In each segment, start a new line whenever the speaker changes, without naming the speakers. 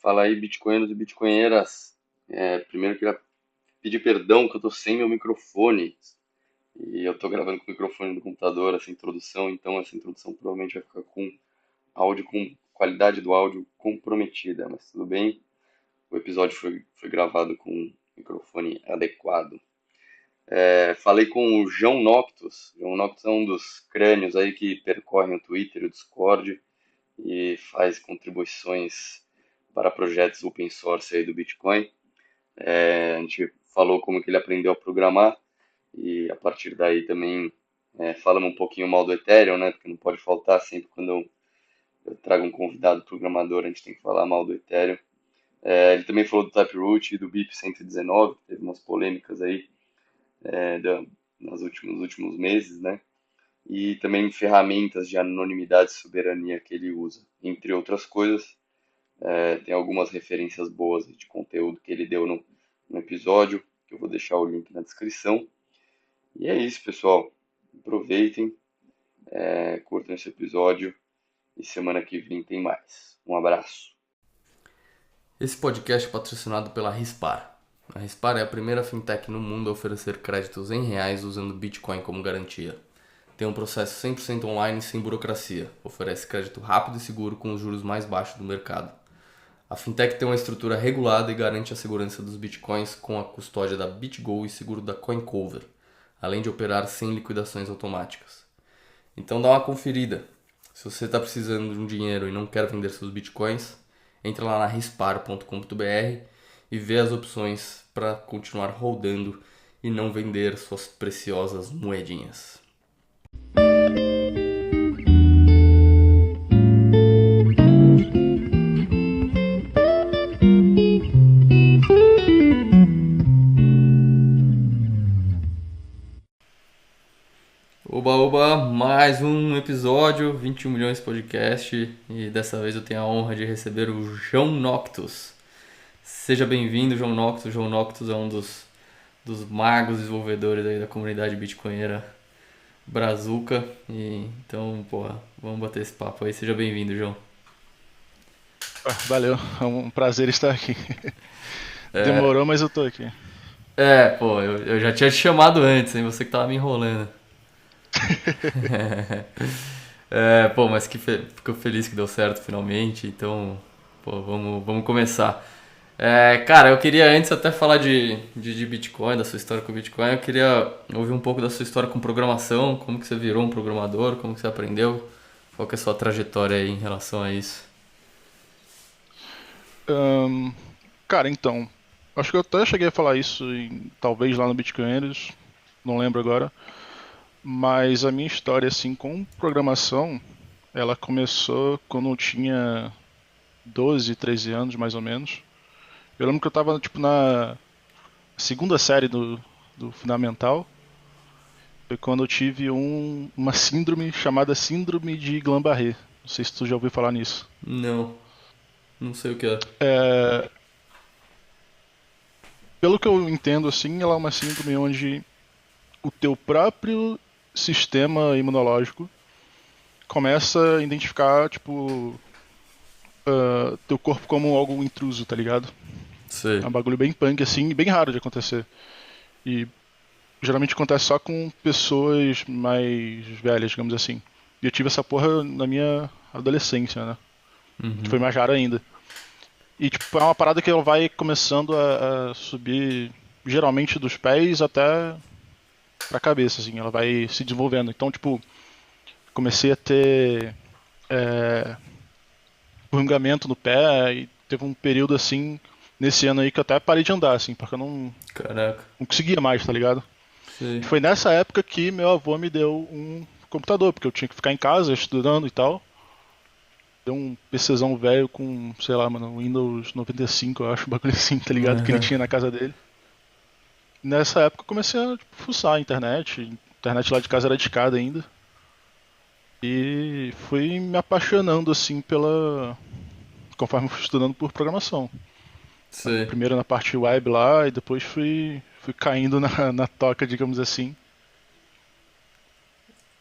Fala aí, bitcoinheiros e bitcoinheiras. Primeiro eu queria pedir perdão que eu tô sem meu microfone e eu tô gravando com o microfone do computador essa introdução, então essa introdução provavelmente vai ficar com áudio com qualidade do áudio comprometida, mas tudo bem. O episódio foi gravado com um microfone adequado. Falei com o João Noctus. João Noctus é um dos crânios aí que percorrem o Twitter e o Discord e faz contribuições para projetos open source aí do Bitcoin. A gente falou como que ele aprendeu a programar e a partir daí também falamos um pouquinho mal do Ethereum, né? Porque não pode faltar sempre quando eu trago um convidado programador, a gente tem que falar mal do Ethereum. Ele também falou do Taproot e do BIP 119, que teve umas polêmicas aí é, da- nos últimos meses, né? E também ferramentas de anonimidade e soberania que ele usa, entre outras coisas. Tem algumas referências boas de conteúdo que ele deu no episódio, que eu vou deixar o link na descrição. E é isso, pessoal. Aproveitem, curtam esse episódio e semana que vem tem mais. Um abraço.
Esse podcast é patrocinado pela Rispar. A Rispar é a primeira fintech no mundo a oferecer créditos em reais usando Bitcoin como garantia. Tem um processo 100% online sem burocracia. Oferece crédito rápido e seguro com os juros mais baixos do mercado. A fintech tem uma estrutura regulada e garante a segurança dos bitcoins com a custódia da BitGo e seguro da CoinCover, além de operar sem liquidações automáticas. Então dá uma conferida. Se você está precisando de um dinheiro e não quer vender seus bitcoins, entra lá na rispar.com.br e vê as opções para continuar rodando e não vender suas preciosas moedinhas. Oba, oba, mais um episódio, 21 milhões de podcast, e dessa vez eu tenho a honra de receber o João Noctus. Seja bem-vindo, João Noctus. João Noctus é um dos magos desenvolvedores aí da comunidade bitcoinera Brazuca. E então, porra, vamos bater esse papo aí. Seja bem-vindo, João.
Valeu, é um prazer estar aqui. Demorou, mas eu tô aqui.
Pô, eu já tinha te chamado antes, hein? Você que tava me enrolando. Pô, mas fico feliz que deu certo finalmente. Então, pô, vamos começar. Cara, eu queria antes até falar de Bitcoin, da sua história com o Bitcoin. Eu queria ouvir um pouco da sua história com programação. Como que você virou um programador, como que você aprendeu. Qual que é a sua trajetória aí em relação a isso?
Ahn, Cara, então, acho que eu até cheguei a falar isso talvez lá no Bitcoiners, não lembro agora, mas a minha história assim com programação, ela começou quando eu tinha 12, 13 anos mais ou menos. Eu lembro que eu tava tipo na segunda série do fundamental, foi quando eu tive uma síndrome chamada síndrome de Guillain-Barré. Não sei se tu já ouviu falar nisso.
Não, não sei o que é.
É, Pelo que eu entendo, assim, ela é uma síndrome onde o teu próprio sistema imunológico começa a identificar, tipo, teu corpo como algo intruso, tá ligado? É
Sei.
um bagulho bem punk, assim, e bem raro de acontecer. E geralmente acontece só com pessoas mais velhas, digamos assim. E eu tive essa porra na minha adolescência, né? Que foi
Uhum.
mais raro ainda. E, tipo, é uma parada que ela vai começando a subir, geralmente dos pés até pra cabeça, assim, ela vai se desenvolvendo. Então, tipo, comecei a ter é, formigamento no pé e teve um período assim, nesse ano aí, que eu até parei de andar, assim, porque eu
Caraca.
não conseguia mais, tá ligado? E
Sei.
foi nessa época que meu avô me deu um computador, porque eu tinha que ficar em casa estudando e tal. Deu um PCzão velho com, sei lá, mano, Windows 95, eu acho, um bagulho assim, tá ligado? Que ele tinha na casa dele. Nessa época eu comecei a tipo, fuçar a internet. A internet lá de casa era discada ainda. E fui me apaixonando assim pela. Conforme eu fui estudando por programação.
Sei.
Primeiro na parte web lá e depois fui caindo na toca, digamos assim.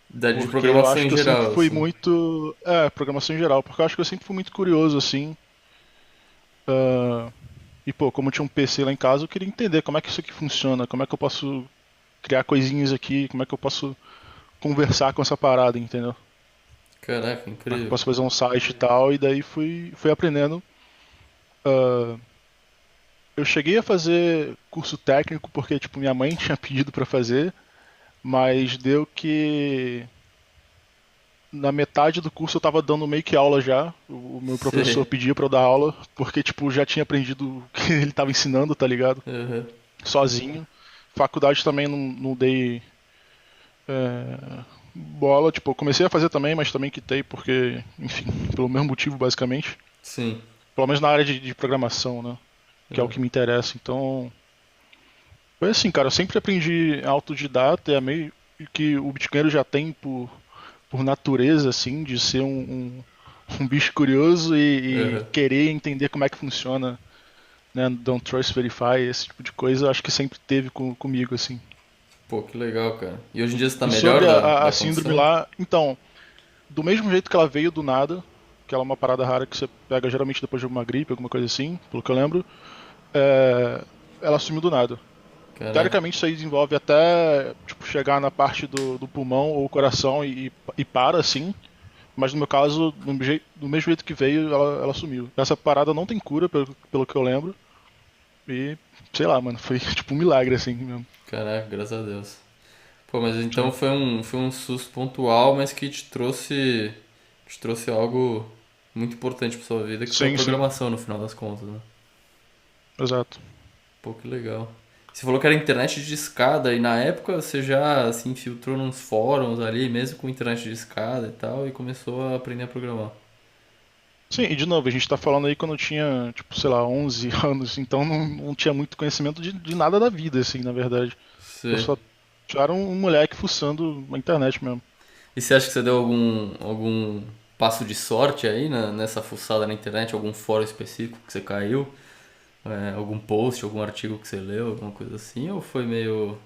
De
Porque eu
programação
acho
em
que eu sempre
geral,
fui
assim.
muito. Programação em geral, porque eu acho que eu sempre fui muito. É, programação em geral, porque eu acho que eu sempre fui muito. É, programação em geral, porque eu acho que eu sempre fui muito curioso assim. E pô, como eu tinha um PC lá em casa, eu queria entender como é que isso aqui funciona, como é que eu posso criar coisinhas aqui, como é que eu posso conversar com essa parada, entendeu?
Caraca,
Como é que eu
incrível.
posso fazer um site e tal, e daí fui aprendendo. Ah, eu cheguei a fazer curso técnico porque, tipo, minha mãe tinha pedido pra fazer, mas deu que na metade do curso eu tava dando meio que aula já. O meu professor
Sei.
pedia pra eu dar aula, porque, tipo, já tinha aprendido o que ele tava ensinando, tá ligado?
Aham.
Sozinho. Faculdade também não dei bola, tipo, eu comecei a fazer também, mas também quitei porque, enfim, pelo mesmo motivo, basicamente.
Sim.
Pelo menos na área de programação, né? Que é o
Aham.
que me interessa. Então, foi assim, cara, eu sempre aprendi autodidata, é meio que o bitcoinheiro já tem por natureza, assim, de ser um bicho curioso e
Aham.
querer entender como é que funciona, né? Don't Trust Verify, esse tipo de coisa, eu acho que sempre teve comigo, assim.
Pô, que legal, cara. E hoje em dia você tá
E
melhor
sobre
da
a síndrome
condição?
lá, então, do mesmo jeito que ela veio do nada, que ela é uma parada rara que você pega geralmente depois de alguma gripe, alguma coisa assim, pelo que eu lembro, é, ela sumiu do nada.
Caraca.
Teoricamente isso aí desenvolve até tipo, chegar na parte do pulmão ou coração e para assim, mas no meu caso, do mesmo jeito que veio, ela sumiu. Essa parada não tem cura, pelo que eu lembro, e sei lá, mano, foi tipo um milagre assim mesmo.
Caraca, graças a Deus. Pô, mas então
Sim,
foi um susto pontual, mas que te trouxe algo muito importante pra sua vida, que foi a
sim, sim,
programação no final das contas, né?
exato.
Pô, que legal. Você falou que era internet de escada e na época você já se infiltrou nos fóruns ali, mesmo com internet de escada e tal, e começou a aprender a programar.
Sim, e de novo, a gente tá falando aí quando eu tinha, tipo, sei lá, 11 anos, então não tinha muito conhecimento de nada da vida, assim, na verdade. Eu
Você...
só era um moleque fuçando a internet mesmo.
E você acha que você deu algum passo de sorte aí nessa fuçada na internet, algum fórum específico que você caiu? Algum post, algum artigo que você leu, alguma coisa assim? Ou foi meio.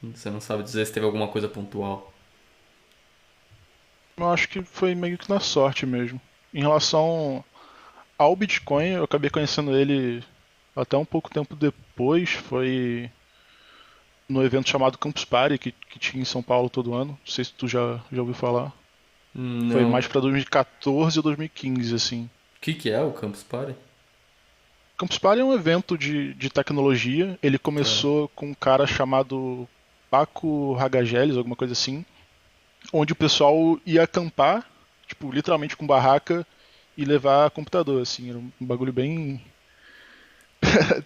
Você não sabe dizer se teve alguma coisa pontual?
Eu acho que foi meio que na sorte mesmo. Em relação ao Bitcoin, eu acabei conhecendo ele até um pouco tempo depois, foi no evento chamado Campus Party, que tinha em São Paulo todo ano. Não sei se tu já ouviu falar. Foi
Não.
mais pra 2014 ou 2015, assim.
O que é o Campus Party?
Campus Party é um evento de tecnologia. Ele
Tá.
começou com um cara chamado Paco Ragageles, alguma coisa assim, onde o pessoal ia acampar, tipo, literalmente com barraca e levar computador, assim. Era um bagulho bem.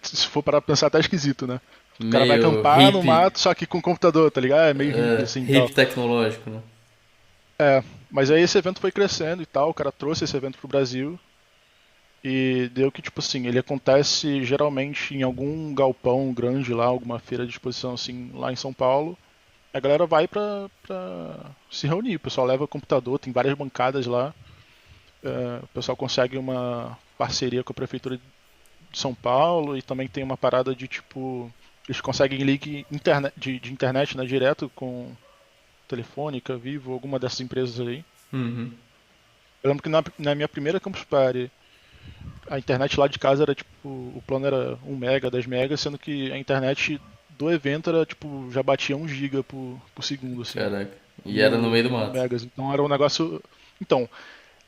Se for para pensar, até esquisito, né? O cara vai
Meio
acampar no
hippie,
mato, só que com computador, tá ligado? É meio hippie, assim e tal.
hippie tecnológico, né?
É, mas aí esse evento foi crescendo e tal, o cara trouxe esse evento pro Brasil e deu que, tipo assim, ele acontece geralmente em algum galpão grande lá, alguma feira de exposição assim, lá em São Paulo. A galera vai pra se reunir, o pessoal leva computador, tem várias bancadas lá. O pessoal consegue uma parceria com a prefeitura de São Paulo e também tem uma parada de tipo. Eles conseguem link de internet, né, direto com Telefônica, Vivo, alguma dessas empresas aí.
Uhum.
Eu lembro que na minha primeira Campus Party, a internet lá de casa era tipo. O plano era 1 mega, 10 mega, sendo que a internet do evento era tipo. Já batia 1 giga por segundo, assim.
Caraca. E era no
Mil,
meio do
mil
mato.
megas. Então era um negócio. Então,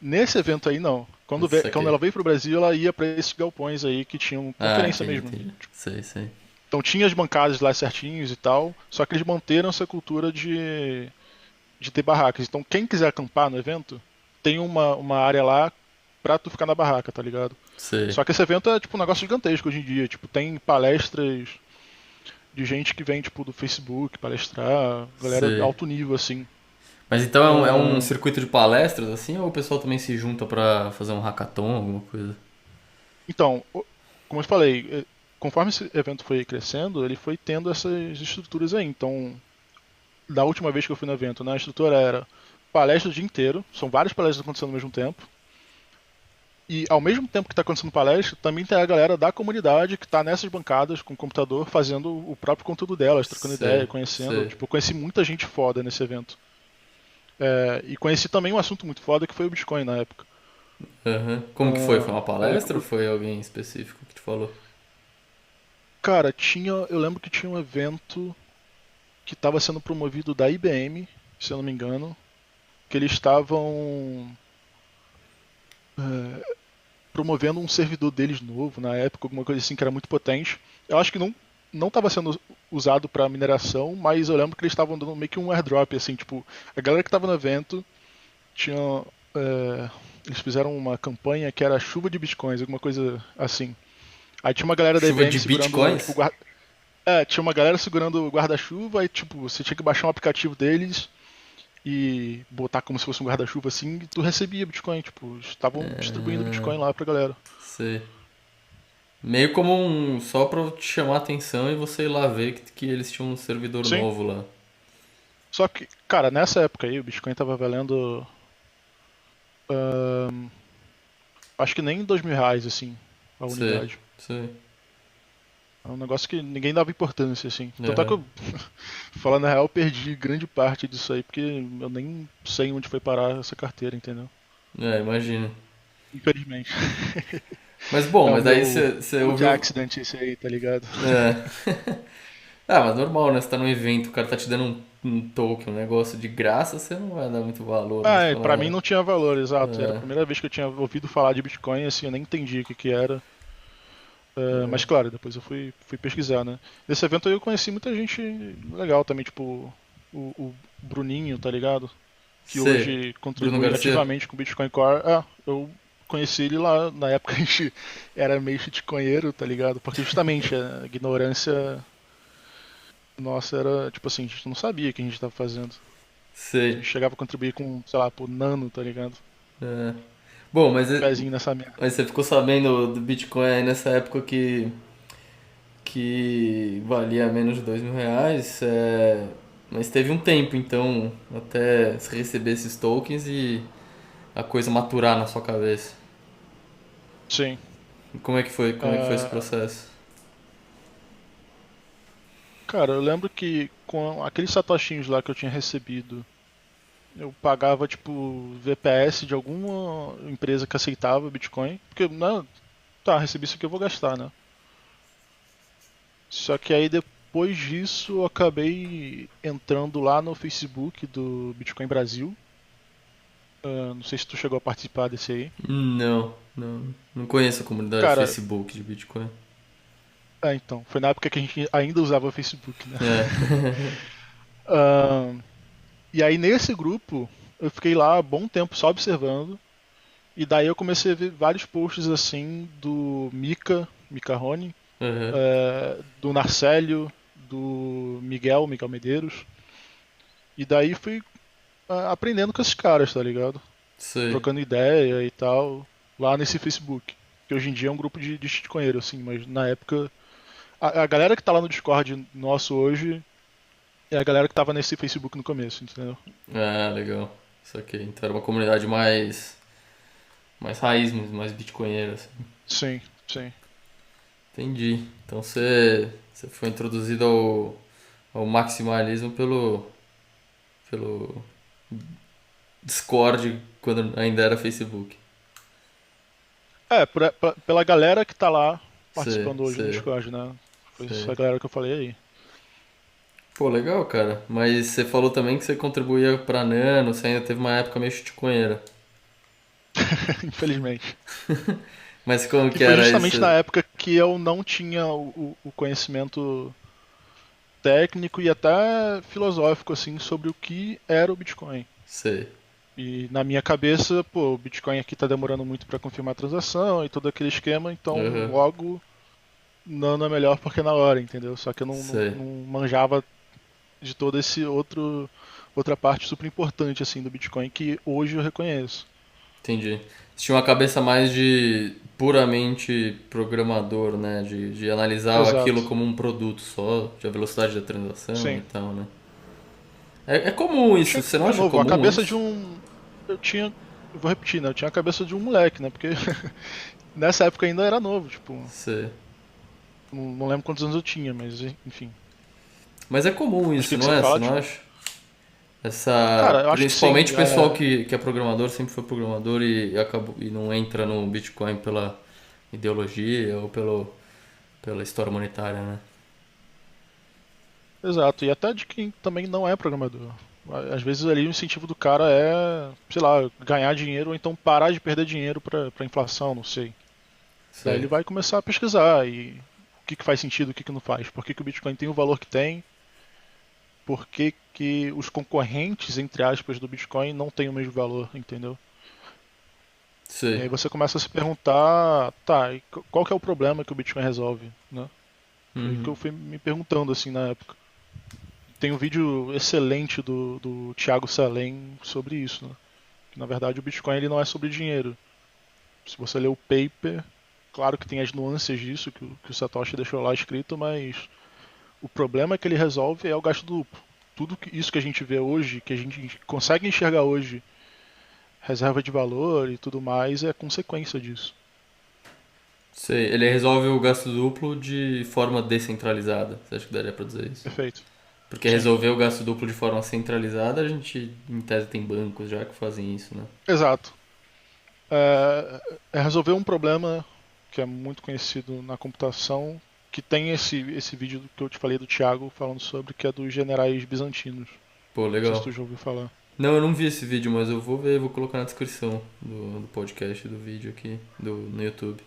nesse evento aí não.
Isso
Quando
aqui.
ela veio pro Brasil, ela ia pra esses galpões aí que tinham
Ah,
conferência
entendi,
mesmo.
entendi. Sei, sei.
Então tinha as bancadas lá certinhos e tal, só que eles manteram essa cultura de ter barracas. Então quem quiser acampar no evento, tem uma área lá pra tu ficar na barraca, tá ligado?
Sei,
Só que esse evento é tipo um negócio gigantesco hoje em dia. Tipo, tem palestras de gente que vem tipo do Facebook palestrar, galera
sei.
alto nível assim.
Mas então é um
Ahn,
circuito de palestras assim, ou o pessoal também se junta pra fazer um hackathon, alguma coisa?
então, como eu falei, conforme esse evento foi crescendo, ele foi tendo essas estruturas aí. Então, da última vez que eu fui no evento, né, a estrutura era palestra o dia inteiro, são várias palestras acontecendo ao mesmo tempo. E ao mesmo tempo que está acontecendo palestra, também tem a galera da comunidade que está nessas bancadas com o computador fazendo o próprio conteúdo delas, trocando ideia,
Sei,
conhecendo.
sei.
Tipo, eu conheci muita gente foda nesse evento. E conheci também um assunto muito foda que foi o Bitcoin na época.
Aham. Como que foi? Foi uma
Aí,
palestra ou foi alguém específico que te falou?
cara, eu lembro que tinha um evento que estava sendo promovido da IBM, se eu não me engano, que eles estavam promovendo um servidor deles novo na época, alguma coisa assim que era muito potente. Eu acho que não estava sendo usado para mineração, mas eu lembro que eles estavam dando meio que um airdrop, assim, tipo, a galera que estava no evento tinha. Eles fizeram uma campanha que era chuva de bitcoins, alguma coisa assim. Aí tinha uma galera da
Chuva
IBM
de
segurando, tipo,
bitcoins?
tinha uma galera segurando o guarda-chuva, e tipo, você tinha que baixar um aplicativo deles e botar como se fosse um guarda-chuva assim, e tu recebia Bitcoin, tipo, estavam distribuindo
Ah,
Bitcoin lá pra galera.
sei. Meio como um. Só pra te chamar a atenção e você ir lá ver que eles tinham um servidor
Sim.
novo lá.
Só que, cara, nessa época aí o Bitcoin tava valendo, acho que nem R$ 2.000, assim, a
Sei,
unidade.
sei.
É um negócio que ninguém dava importância, assim. Tanto é que
Aham.
eu, falando a real, eu perdi grande parte disso aí, porque eu nem sei onde foi parar essa carteira, entendeu?
É, imagina.
Infelizmente.
Mas bom,
É o
mas daí
meu
você
Good
ouviu.
Accident esse aí, tá ligado?
É. Ah, mas normal, né? Você tá num evento, o cara tá te dando um token, um negócio de graça, você não vai dar muito valor, né? Você
Pra mim
fala,
não tinha valor, exato. Era a
ah,
primeira vez que eu tinha ouvido falar de Bitcoin, assim, eu nem entendi o que que era. Mas
é,
claro, depois eu fui pesquisar, né? Nesse evento aí eu conheci muita gente legal também, tipo o Bruninho, tá ligado? Que
C,
hoje
Bruno
contribui
Garcia?
ativamente com o Bitcoin Core. Eu conheci ele lá, na época a gente era meio shitcoinheiro, tá ligado? Porque justamente a ignorância nossa era, tipo assim, a gente não sabia o que a gente tava fazendo. A
C.
gente chegava a contribuir com, sei lá, por nano, tá ligado?
É. Bom,
Pezinho nessa merda.
mas você ficou sabendo do Bitcoin aí nessa época que valia menos de R$ 2.000, mas teve um tempo então até você receber esses tokens e a coisa maturar na sua cabeça.
Sim.
E como é que foi esse
Ah,
processo?
cara, eu lembro que com aqueles satoshinhos lá que eu tinha recebido, eu pagava tipo VPS de alguma empresa que aceitava Bitcoin, porque, né, tá, recebi isso aqui eu vou gastar, né? Só que aí depois disso eu acabei entrando lá no Facebook do Bitcoin Brasil. Não sei se tu chegou a participar desse aí.
Não, não conheço a comunidade
Cara,
Facebook de Bitcoin.
então, foi na época que a gente ainda usava o Facebook, né?
É.
Ah, e aí nesse grupo eu fiquei lá um bom tempo só observando. E daí eu comecei a ver vários posts assim do Mika Rony,
Aham.
do Narcélio, do Miguel Medeiros. E daí fui aprendendo com esses caras, tá ligado?
Sei.
Trocando ideia e tal, lá nesse Facebook. Que hoje em dia é um grupo de shitcoinheiro, assim, mas na época. A galera que tá lá no Discord nosso hoje é a galera que tava nesse Facebook no começo, entendeu?
Ah, legal. Isso aqui. Então era uma comunidade mais raiz, mais bitcoinheira, assim.
Sim, sim.
Entendi. Então você foi introduzido ao maximalismo pelo Discord quando ainda era Facebook.
Pela galera que tá lá
Você,
participando hoje no
você,
Discord, né? Foi
você.
essa galera que eu falei aí.
Pô, legal, cara. Mas você falou também que você contribuía pra Nano, você ainda teve uma época meio chuticoeira.
Infelizmente.
Mas como
Que
que
foi
era
justamente na
isso?
época que eu não tinha o conhecimento técnico e até filosófico assim sobre o que era o Bitcoin.
Sei.
E na minha cabeça, pô, o Bitcoin aqui tá demorando muito para confirmar a transação e todo aquele esquema, então
Aham.
logo Nano é melhor porque é na hora, entendeu? Só que eu
Sei.
não manjava de todo esse outra parte super importante assim do Bitcoin que hoje eu reconheço.
Entendi. Você tinha uma cabeça mais de puramente programador, né? De analisar aquilo
Exato.
como um produto só, de a velocidade da transação e
Sim.
tal, né? É comum isso, você não
De
acha
novo, a
comum
cabeça de
isso?
um. Eu tinha. Eu vou repetir, né? Eu tinha a cabeça de um moleque, né? Porque nessa época ainda era novo, tipo.
Sei.
Não lembro quantos anos eu tinha, mas enfim.
Mas é comum
Mas o
isso,
que
não
você
é? Você
fala,
não
desculpa?
acha? Essa,
Cara, eu acho que
principalmente
sim.
o pessoal que é programador sempre foi programador e acabou e não entra no Bitcoin pela ideologia ou pela história monetária, né?
Exato. E até de quem também não é programador. Às vezes ali o incentivo do cara é, sei lá, ganhar dinheiro ou então parar de perder dinheiro pra inflação, não sei. Daí
Sei.
ele vai começar a pesquisar e o que faz sentido, o que não faz. Por que o Bitcoin tem o valor que tem, por que os concorrentes, entre aspas, do Bitcoin não têm o mesmo valor, entendeu? E
Sei.
aí você começa a se perguntar, tá, e qual que é o problema que o Bitcoin resolve, né? Foi o que
Uhum.
eu fui me perguntando assim na época. Tem um vídeo excelente do Thiago Salem sobre isso, né? Que na verdade o Bitcoin ele não é sobre dinheiro. Se você ler o paper, claro que tem as nuances disso que o Satoshi deixou lá escrito, mas o problema que ele resolve é o gasto duplo. Isso que a gente vê hoje, que a gente consegue enxergar hoje, reserva de valor e tudo mais, é consequência disso.
Sei. Ele resolve o gasto duplo de forma descentralizada. Você acha que daria pra dizer isso?
Perfeito.
Porque
Sim.
resolver o gasto duplo de forma centralizada, a gente, em tese, tem bancos já que fazem isso, né?
Exato. É resolver um problema que é muito conhecido na computação, que tem esse vídeo que eu te falei do Thiago falando sobre, que é dos generais bizantinos.
Pô,
Não sei se
legal.
tu já ouviu falar.
Não, eu não vi esse vídeo, mas eu vou ver, vou colocar na descrição do podcast, do vídeo aqui, no YouTube.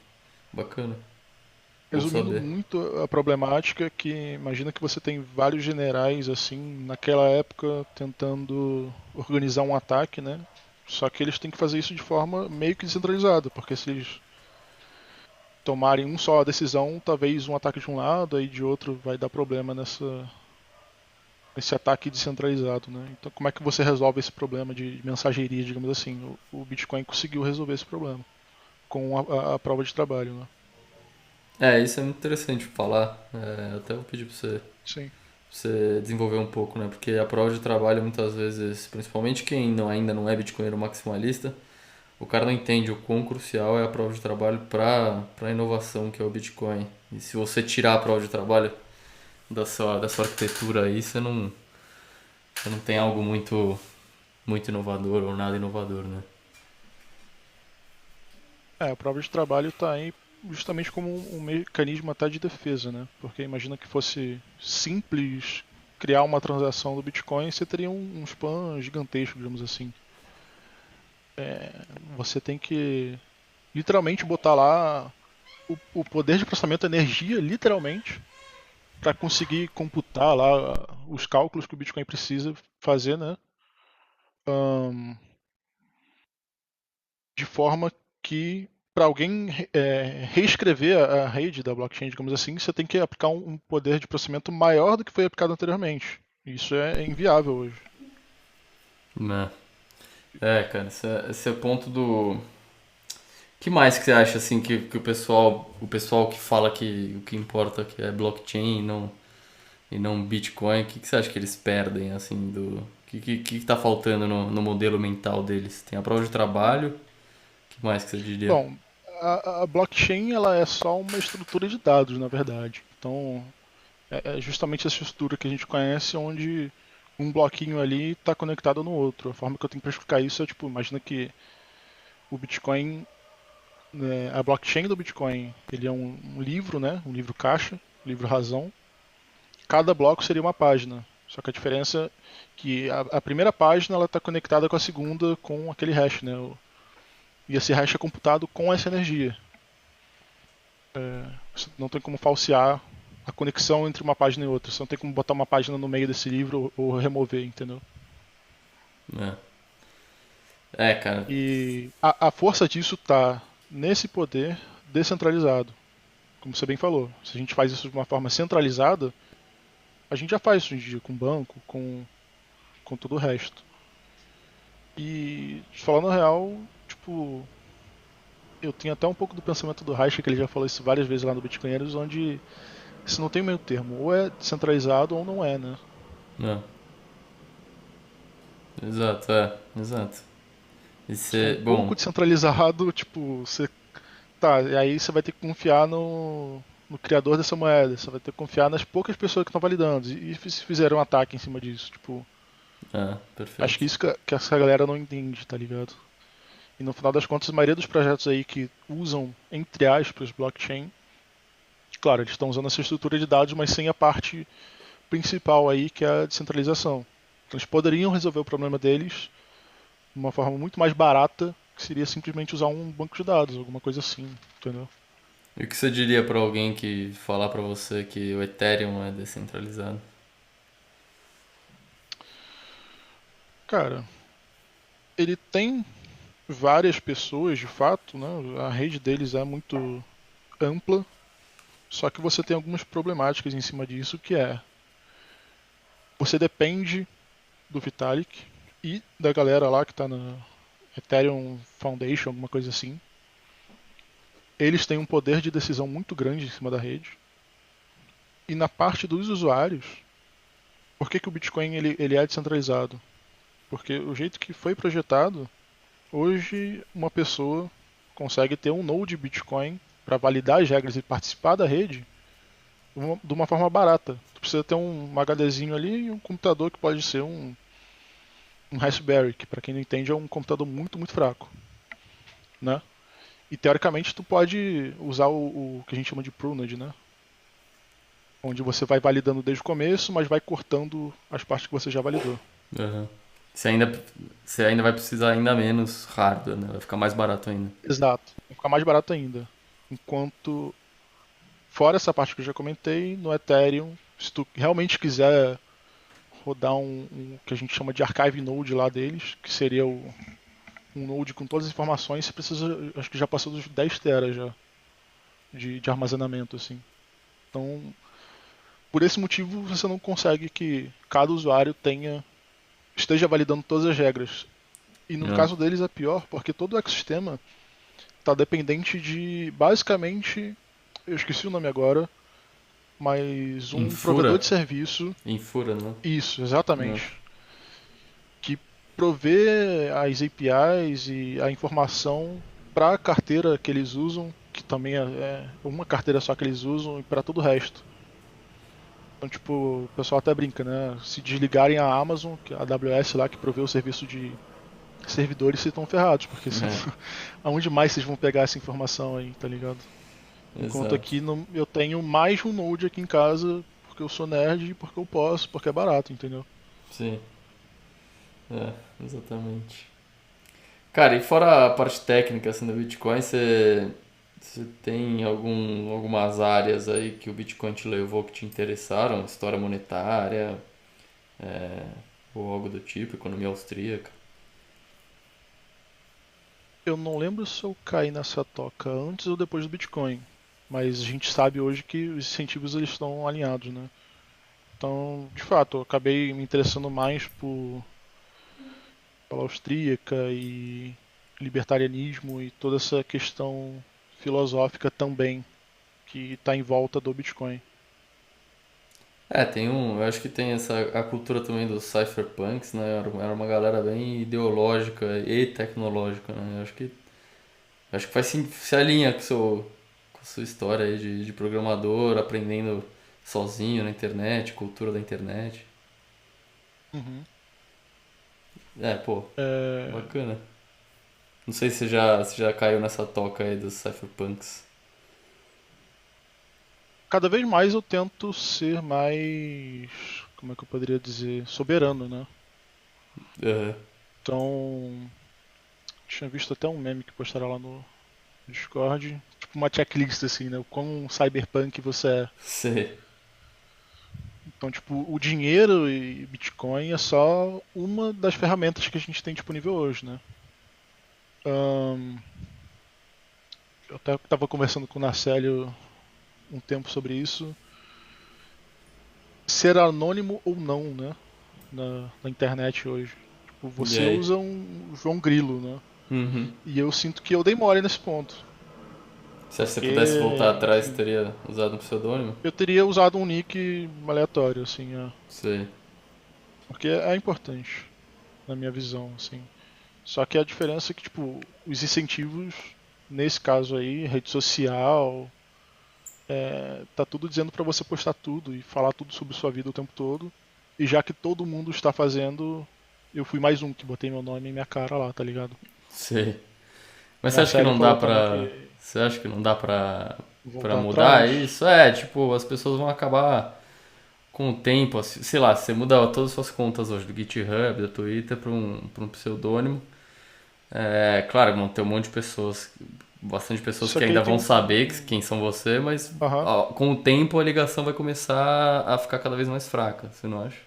Bacana. Bom
Resumindo
saber.
muito a problemática, que imagina que você tem vários generais assim naquela época tentando organizar um ataque, né? Só que eles têm que fazer isso de forma meio que descentralizada, porque se eles tomarem um só a decisão, talvez um ataque de um lado e de outro vai dar problema nesse ataque descentralizado, né? Então como é que você resolve esse problema de mensageria, digamos assim? O Bitcoin conseguiu resolver esse problema com a prova de trabalho, né?
É, isso é muito interessante falar. É, até vou pedir
Sim.
pra você desenvolver um pouco, né? Porque a prova de trabalho, muitas vezes, principalmente quem ainda não é bitcoinheiro maximalista, o cara não entende o quão crucial é a prova de trabalho para a inovação que é o Bitcoin. E se você tirar a prova de trabalho da sua arquitetura aí, você não tem algo muito inovador ou nada inovador, né?
A prova de trabalho está aí justamente como um mecanismo até de defesa, né? Porque imagina que fosse simples criar uma transação do Bitcoin, você teria um spam gigantesco, digamos assim. Você tem que literalmente botar lá o poder de processamento, a energia, literalmente, para conseguir computar lá os cálculos que o Bitcoin precisa fazer, né? Ahn, de forma que para alguém reescrever a rede da blockchain, digamos assim, você tem que aplicar um poder de processamento maior do que foi aplicado anteriormente. Isso é inviável hoje.
Né? É, cara, esse é o ponto do. Que mais que você acha assim que o pessoal que fala que o que importa que é blockchain e não Bitcoin, o que você acha que eles perdem assim do que tá faltando no modelo mental deles? Tem a prova de trabalho, o que mais que você diria?
Bom, a blockchain ela é só uma estrutura de dados, na verdade. Então, é justamente essa estrutura que a gente conhece, onde um bloquinho ali está conectado no outro. A forma que eu tenho para explicar isso é tipo, imagina que o Bitcoin, né, a blockchain do Bitcoin, ele é um livro, né, um livro caixa, um livro razão. Cada bloco seria uma página. Só que a diferença é que a primeira página ela está conectada com a segunda com aquele hash, né? E esse hash é computado com essa energia. Você não tem como falsear a conexão entre uma página e outra. Você não tem como botar uma página no meio desse livro ou remover, entendeu?
Cara,
E a força disso está nesse poder descentralizado. Como você bem falou, se a gente faz isso de uma forma centralizada, a gente já faz isso hoje em dia com banco, com todo o resto. E falando a real, tipo, eu tenho até um pouco do pensamento do Reich, que ele já falou isso várias vezes lá no Bitcoinheiros, onde isso não tem meio termo, ou é descentralizado ou não é, né?
não. Exato, exato. E
Se for um
bom,
pouco descentralizado, tipo, você. Tá, e aí você vai ter que confiar no criador dessa moeda, você vai ter que confiar nas poucas pessoas que estão validando. E se fizeram um ataque em cima disso, tipo. Acho que
Perfeito.
isso que essa galera não entende, tá ligado? E no final das contas, a maioria dos projetos aí que usam, entre aspas, blockchain, claro, eles estão usando essa estrutura de dados, mas sem a parte principal aí, que é a descentralização. Então, eles poderiam resolver o problema deles de uma forma muito mais barata, que seria simplesmente usar um banco de dados, alguma coisa assim, entendeu?
E o que você diria pra alguém que falar pra você que o Ethereum é descentralizado?
Cara, ele tem várias pessoas, de fato, né? A rede deles é muito ampla, só que você tem algumas problemáticas em cima disso, que é você depende do Vitalik e da galera lá que está na Ethereum Foundation, alguma coisa assim. Eles têm um poder de decisão muito grande em cima da rede. E na parte dos usuários, por que o Bitcoin ele é descentralizado? Porque o jeito que foi projetado, hoje uma pessoa consegue ter um node Bitcoin para validar as regras e participar da rede de uma forma barata. Tu precisa ter um HDzinho ali e um computador que pode ser um Raspberry, que para quem não entende é um computador muito, muito fraco, né? E teoricamente tu pode usar o que a gente chama de pruned, né? Onde você vai validando desde o começo, mas vai cortando as partes que você já validou.
Aham. Você ainda, você ainda vai precisar ainda menos hardware, né? Vai ficar mais barato ainda.
Exato. Vai ficar mais barato ainda. Enquanto, fora essa parte que eu já comentei, no Ethereum, se tu realmente quiser rodar um que a gente chama de archive node lá deles, que seria um node com todas as informações, você precisa, acho que já passou dos 10 teras já de armazenamento, assim. Então, por esse motivo, você não consegue que cada usuário esteja validando todas as regras. E no
É.
caso deles é pior, porque todo o ecossistema está dependente de, basicamente, eu esqueci o nome agora, mas um provedor
Infura?
de serviço,
Infura, né?
isso,
É.
exatamente, que provê as APIs e a informação para a carteira que eles usam, que também é uma carteira só que eles usam, e para todo o resto. Então, tipo, o pessoal até brinca, né? Se desligarem a Amazon, a AWS lá, que provê o serviço de servidores, vocês estão ferrados, porque senão,
É,
aonde mais vocês vão pegar essa informação aí, tá ligado? Enquanto
exato.
aqui eu tenho mais um Node aqui em casa, porque eu sou nerd e porque eu posso, porque é barato, entendeu?
Sim, exatamente. Cara, e fora a parte técnica assim, do Bitcoin, você tem algumas áreas aí que o Bitcoin te levou que te interessaram? História monetária, é, ou algo do tipo, economia austríaca?
Eu não lembro se eu caí nessa toca antes ou depois do Bitcoin, mas a gente sabe hoje que os incentivos eles estão alinhados, né? Então, de fato, eu acabei me interessando mais pela austríaca e libertarianismo e toda essa questão filosófica também que está em volta do Bitcoin.
Eu acho que tem a cultura também dos cypherpunks, né? Era uma galera bem ideológica e tecnológica, né? Acho que se alinha com a sua história aí de programador, aprendendo sozinho na internet, cultura da internet.
Uhum.
É, pô,
É,
bacana. Não sei se já caiu nessa toca aí dos cypherpunks.
cada vez mais eu tento ser mais, como é que eu poderia dizer, soberano, né?
Aham,
Então, tinha visto até um meme que postaram lá no Discord, tipo uma checklist assim, né? O quão cyberpunk você é.
sei.
Então, tipo, o dinheiro e Bitcoin é só uma das ferramentas que a gente tem disponível hoje, né? Ahn, eu até estava conversando com o Narcélio um tempo sobre isso. Ser anônimo ou não, né? Na internet hoje. Tipo,
E
você
aí?
usa um João Grilo, né?
Uhum.
E eu sinto que eu dei mole nesse ponto.
Se você pudesse voltar
Porque,
atrás,
enfim,
teria usado um pseudônimo?
eu teria usado um nick aleatório, assim,
Sei.
porque é importante, na minha visão, assim. Só que a diferença é que, tipo, os incentivos, nesse caso aí, rede social, tá tudo dizendo pra você postar tudo e falar tudo sobre sua vida o tempo todo. E já que todo mundo está fazendo, eu fui mais um que botei meu nome e minha cara lá, tá ligado?
Sei. Mas você
Minha
acha que
série
não dá
falou também
pra.
que
Você acha que não dá pra
voltar
mudar
atrás.
isso? É, tipo, as pessoas vão acabar com o tempo, assim, sei lá, você muda todas as suas contas hoje do GitHub, do Twitter pra um pseudônimo. É, claro, vão ter um monte de pessoas, bastante pessoas
Só
que
que aí
ainda
tem
vão saber
um.
quem são você, mas
Aham.
ó, com o tempo a ligação vai começar a ficar cada vez mais fraca, você não acha?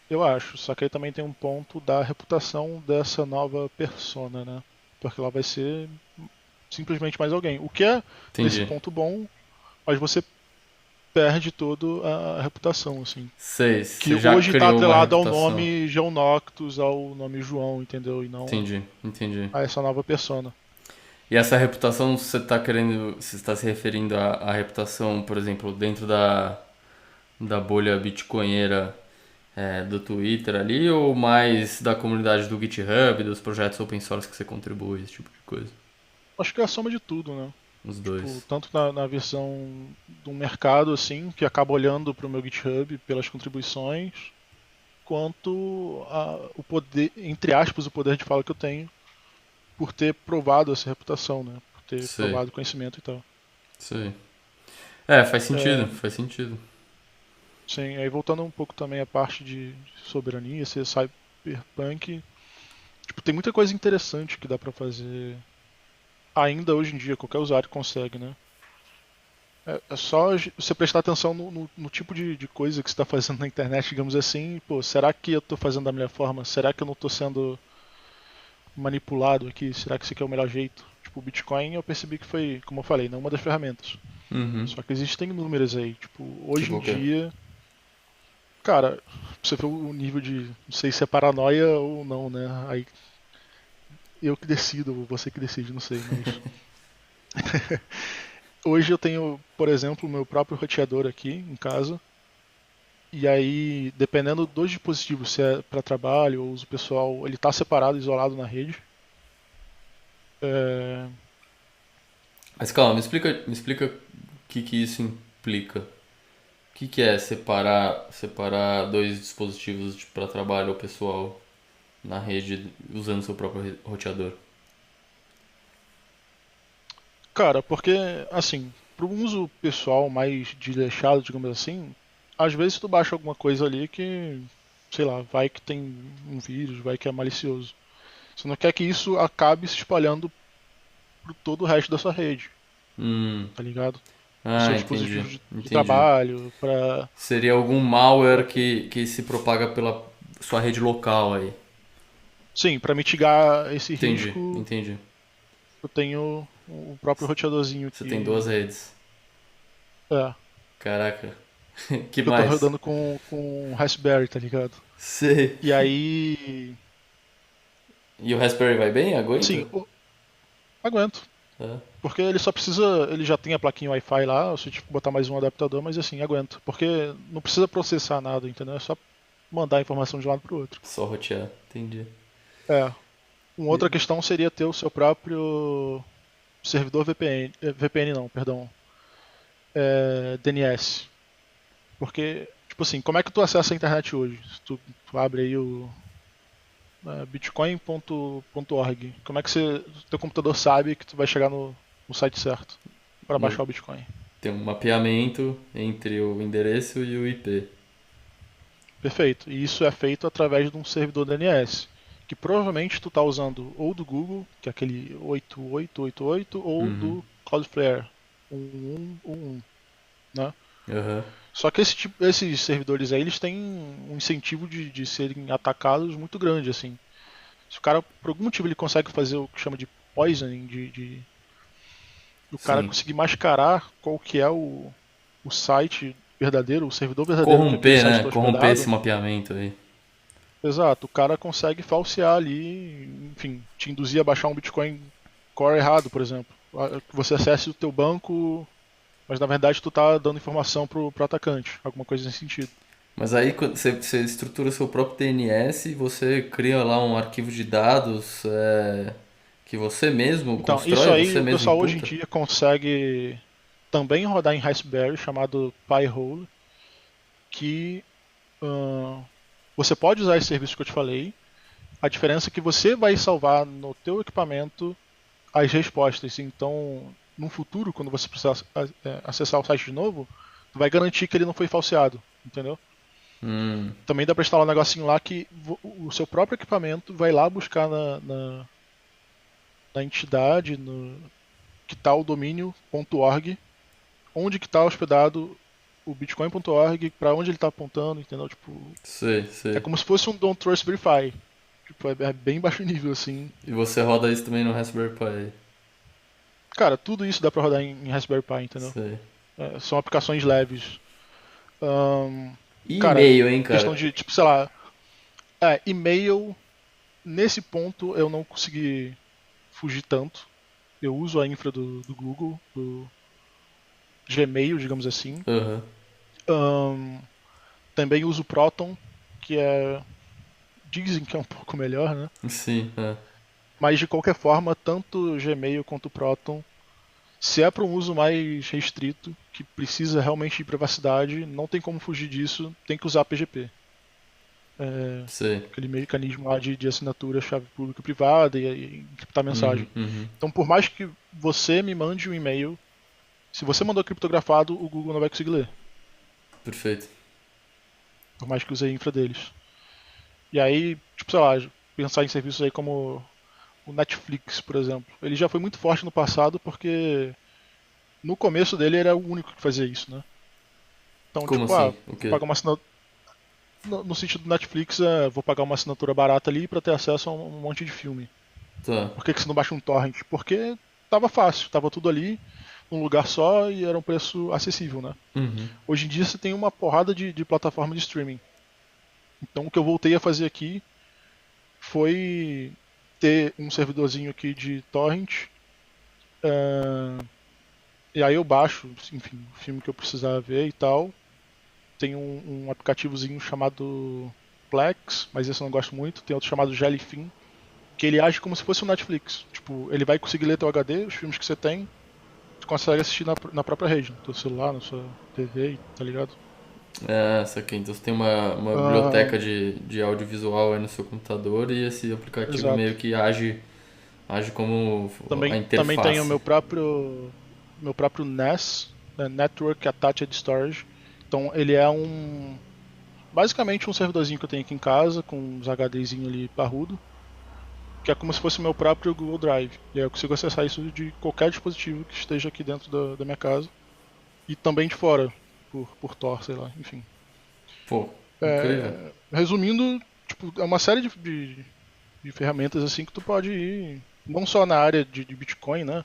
Eu acho. Só que aí também tem um ponto da reputação dessa nova persona, né? Porque ela vai ser simplesmente mais alguém. O que é, nesse
Entendi.
ponto, bom, mas você perde toda a reputação, assim.
Sei,
Que
você já
hoje está
criou uma
atrelado ao
reputação.
nome João Noctus, ao nome João, entendeu? E não
Entendi, entendi.
a essa nova persona.
E essa reputação, você está querendo, você está se referindo à reputação, por exemplo, dentro da bolha bitcoinheira do Twitter ali, ou mais da comunidade do GitHub, dos projetos open source que você contribui, esse tipo de coisa?
Acho que é a soma de tudo, né?
Os
Tipo,
dois.
tanto na visão do mercado, assim, que acaba olhando para o meu GitHub pelas contribuições, quanto o poder, entre aspas, o poder de fala que eu tenho por ter provado essa reputação, né? Por ter
Sei,
provado conhecimento e tal.
sei. É, faz sentido,
É,
faz sentido.
sim, aí voltando um pouco também à parte de soberania, ser cyberpunk, tipo, tem muita coisa interessante que dá pra fazer ainda hoje em dia, qualquer usuário consegue, né? É só você prestar atenção no tipo de coisa que você está fazendo na internet, digamos assim. Pô, será que eu estou fazendo da melhor forma? Será que eu não estou sendo manipulado aqui? Será que esse aqui é o melhor jeito? Tipo, o Bitcoin eu percebi que foi, como eu falei, não uma das ferramentas.
Uhum.
Só que existem números aí. Tipo, hoje
Tipo
em
o quê?
dia, cara, você vê o nível de, não sei se é paranoia ou não, né? Aí eu que decido, ou você que decide, não sei, mas. Hoje eu tenho, por exemplo, o meu próprio roteador aqui em casa. E aí, dependendo dos dispositivos, se é para trabalho ou uso pessoal, ele está separado, isolado na rede. É,
Mas calma, me explica o que isso implica. O que é separar dois dispositivos para trabalho ou pessoal na rede usando seu próprio roteador?
cara, porque, assim, para o uso pessoal mais desleixado, digamos assim, às vezes tu baixa alguma coisa ali que, sei lá, vai que tem um vírus, vai que é malicioso. Você não quer que isso acabe se espalhando por todo o resto da sua rede,
Hum,
tá ligado? Para
ah,
seus
entendi,
dispositivos de
entendi.
trabalho, para.
Seria algum malware que se propaga pela sua rede local aí.
Sim, para mitigar esse
Entendi,
risco,
entendi.
eu tenho o próprio roteadorzinho
Você tem
que.
duas redes.
É,
Caraca. Que
que eu tô
mais?
rodando com Raspberry, tá ligado?
Sei.
E aí.
E o Raspberry vai bem?
Sim,
Aguenta?
aguento.
É.
Porque ele só precisa. Ele já tem a plaquinha Wi-Fi lá, se eu tive que botar mais um adaptador, mas assim, aguento. Porque não precisa processar nada, entendeu? É só mandar a informação de um lado pro outro.
Só rotear. Entendi.
É. Uma outra questão seria ter o seu próprio servidor VPN. VPN não, perdão. DNS. Porque, tipo assim, como é que tu acessa a internet hoje? Se tu abre aí o bitcoin.org. Como é que teu computador sabe que tu vai chegar no site certo para
No-
baixar o Bitcoin?
Tem um mapeamento entre o endereço e o IP.
Perfeito. E isso é feito através de um servidor DNS, que provavelmente tu tá usando ou do Google, que é aquele 8888, ou
Uhum.
do Cloudflare 1111, né?
Aham.
Só que esses servidores aí, eles têm um incentivo de serem atacados muito grande, assim. Se o cara, por algum motivo, ele consegue fazer o que chama de poisoning, do cara
Sim.
conseguir mascarar qual que é o site verdadeiro, o servidor verdadeiro que aquele
Corromper,
site
né?
está
Corromper esse
hospedado.
mapeamento aí.
Exato, o cara consegue falsear ali, enfim, te induzir a baixar um Bitcoin Core errado, por exemplo. Que você acesse o teu banco, mas na verdade tu tá dando informação pro atacante, alguma coisa nesse sentido.
Mas aí quando você estrutura o seu próprio DNS e você cria lá um arquivo de dados que você mesmo
Então, isso
constrói,
aí
você
o
mesmo
pessoal hoje em
imputa.
dia consegue também rodar em Raspberry, chamado Pi-hole, que Você pode usar esse serviço que eu te falei. A diferença é que você vai salvar no teu equipamento as respostas. Então, no futuro, quando você precisar acessar o site de novo, tu vai garantir que ele não foi falseado, entendeu? Também dá para instalar um negocinho lá que o seu próprio equipamento vai lá buscar na entidade que está o domínio.org, onde que está hospedado o bitcoin.org, para onde ele está apontando, entendeu? Tipo,
Sei,
é
sei.
como se fosse um Don't Trust Verify. Tipo, é bem baixo nível, assim.
E você roda isso também no Raspberry Pi.
Cara, tudo isso dá pra rodar em Raspberry Pi, entendeu?
Sei.
São aplicações leves. Ahn,
E
cara,
e-mail, hein,
questão
cara?
de, tipo, sei lá, e-mail, nesse ponto eu não consegui fugir tanto. Eu uso a infra do Google, do Gmail, digamos assim.
Aham.
Ahn, também uso o Proton, que dizem que é um pouco melhor, né?
Sim, é.
Mas de qualquer forma, tanto o Gmail quanto o Proton, se é para um uso mais restrito, que precisa realmente de privacidade, não tem como fugir disso, tem que usar PGP.
Sei.
Aquele mecanismo lá de assinatura, chave pública e privada e encriptar
Uhum,
mensagem.
uhum.
Então, por mais que você me mande um e-mail, se você mandou criptografado, o Google não vai conseguir ler,
Perfeito.
por mais que use a infra deles. E aí, tipo, sei lá, pensar em serviços aí como o Netflix, por exemplo. Ele já foi muito forte no passado porque no começo dele era o único que fazia isso, né? Então,
Como
tipo,
assim? O
vou
quê?
pagar uma assinatura. No sentido do Netflix, vou pagar uma assinatura barata ali para ter acesso a um monte de filme.
Tá.
Por que, que você não baixa um torrent? Porque tava fácil, tava tudo ali, num lugar só e era um preço acessível, né?
Uhum.
Hoje em dia você tem uma porrada de plataforma de streaming. Então o que eu voltei a fazer aqui foi ter um servidorzinho aqui de torrent. E aí eu baixo, enfim, o filme que eu precisar ver e tal. Tem um aplicativozinho chamado Plex, mas esse eu não gosto muito. Tem outro chamado Jellyfin, que ele age como se fosse um Netflix. Tipo, ele vai conseguir ler teu HD, os filmes que você tem, tu consegue assistir na própria rede, no teu celular, na sua TV, tá ligado?
É, saquei. Então você tem uma biblioteca
Ahn,
de audiovisual aí no seu computador e esse aplicativo meio
exato.
que age como a
Também tem o
interface.
meu próprio NAS, né, Network Attached Storage. Então ele é basicamente um servidorzinho que eu tenho aqui em casa com uns HDzinho ali parrudo, que é como se fosse o meu próprio Google Drive. E aí eu consigo acessar isso de qualquer dispositivo que esteja aqui dentro da minha casa e também de fora, por Tor, sei lá, enfim.
Pô, incrível.
Resumindo, tipo, é uma série de ferramentas assim que tu pode ir, não só na área de Bitcoin, né?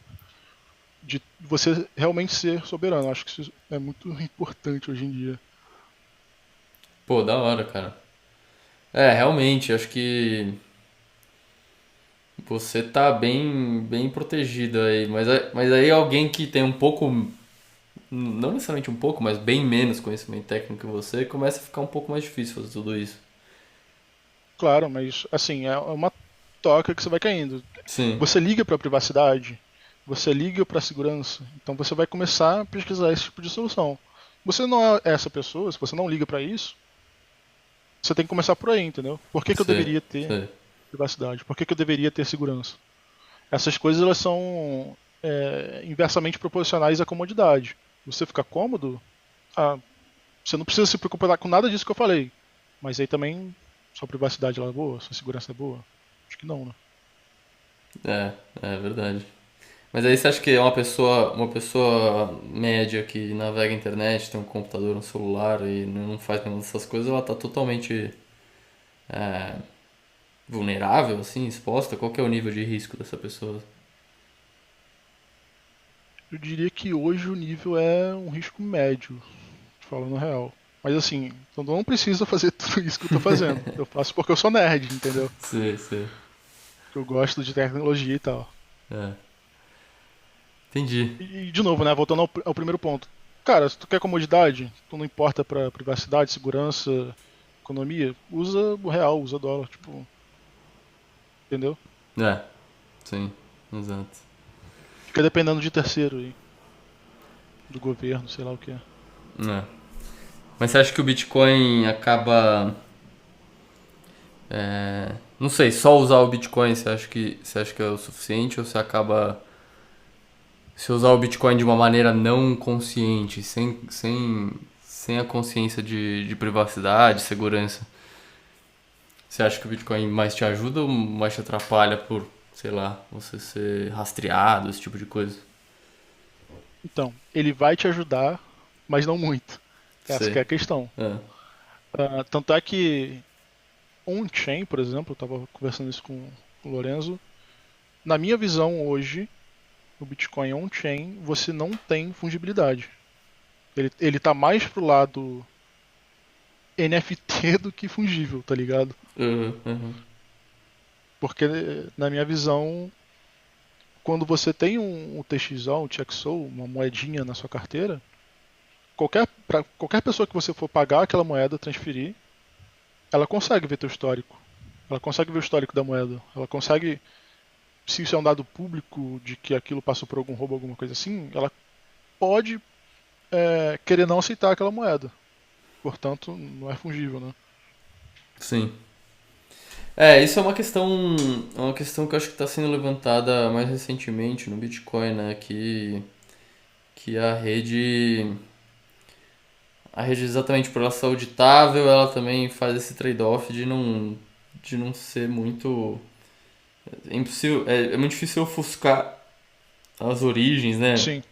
De você realmente ser soberano. Acho que isso é muito importante hoje em dia.
Pô, da hora, cara. É, realmente, acho que você tá bem protegido aí. Mas aí alguém que tem um pouco, não necessariamente um pouco, mas bem menos conhecimento técnico que você, começa a ficar um pouco mais difícil fazer tudo isso.
Claro, mas assim, é uma toca que você vai caindo.
Sim,
Você liga para a privacidade, você liga para a segurança, então você vai começar a pesquisar esse tipo de solução. Você não é essa pessoa, se você não liga para isso, você tem que começar por aí, entendeu? Por que, que eu
sei,
deveria ter
sei.
privacidade? Por que, que eu deveria ter segurança? Essas coisas elas são inversamente proporcionais à comodidade. Você ficar cômodo, ah, você não precisa se preocupar com nada disso que eu falei. Mas aí também sua privacidade lá é boa, sua segurança é boa? Acho que não, né?
É verdade. Mas aí você acha que é uma pessoa média que navega a internet, tem um computador, um celular e não faz nenhuma dessas coisas, ela tá totalmente vulnerável, assim, exposta? Qual que é o nível de risco dessa pessoa?
Eu diria que hoje o nível é um risco médio, falando real. Mas assim, então eu não preciso fazer tudo isso que eu tô fazendo. Eu faço porque eu sou nerd, entendeu?
Sei, sei.
Que eu gosto de tecnologia e tal.
É, entendi.
E de novo, né? Voltando ao primeiro ponto. Cara, se tu quer comodidade, tu não importa pra privacidade, segurança, economia, usa o real, usa dólar, tipo, entendeu?
É, sim, exato.
Fica dependendo de terceiro aí, do governo, sei lá o que é.
É. Mas você acha que o Bitcoin acaba Não sei, só usar o Bitcoin você acha que é o suficiente ou você acaba... Se usar o Bitcoin de uma maneira não consciente, sem a consciência de privacidade, segurança, você acha que o Bitcoin mais te ajuda ou mais te atrapalha por, sei lá, você ser rastreado, esse tipo de coisa?
Então, ele vai te ajudar, mas não muito. Essa que é
Sei.
a questão.
É.
Tanto é que on-chain, por exemplo, eu estava conversando isso com o Lorenzo. Na minha visão hoje, o Bitcoin on-chain, você não tem fungibilidade. Ele tá mais pro lado NFT do que fungível, tá ligado?
Uhum, uhum.
Porque, na minha visão, quando você tem um TXO, um Chexo, uma moedinha na sua carteira, pra qualquer pessoa que você for pagar aquela moeda, transferir, ela consegue ver teu histórico. Ela consegue ver o histórico da moeda. Ela consegue, se isso é um dado público de que aquilo passou por algum roubo, alguma coisa assim, ela pode querer não aceitar aquela moeda. Portanto, não é fungível, né?
Sim. Isso é uma questão que eu acho que está sendo levantada mais recentemente no Bitcoin, né? Que a rede exatamente por ela ser auditável, ela também faz esse trade-off de não ser muito, é impossível, é muito difícil ofuscar as origens, né?
Sim.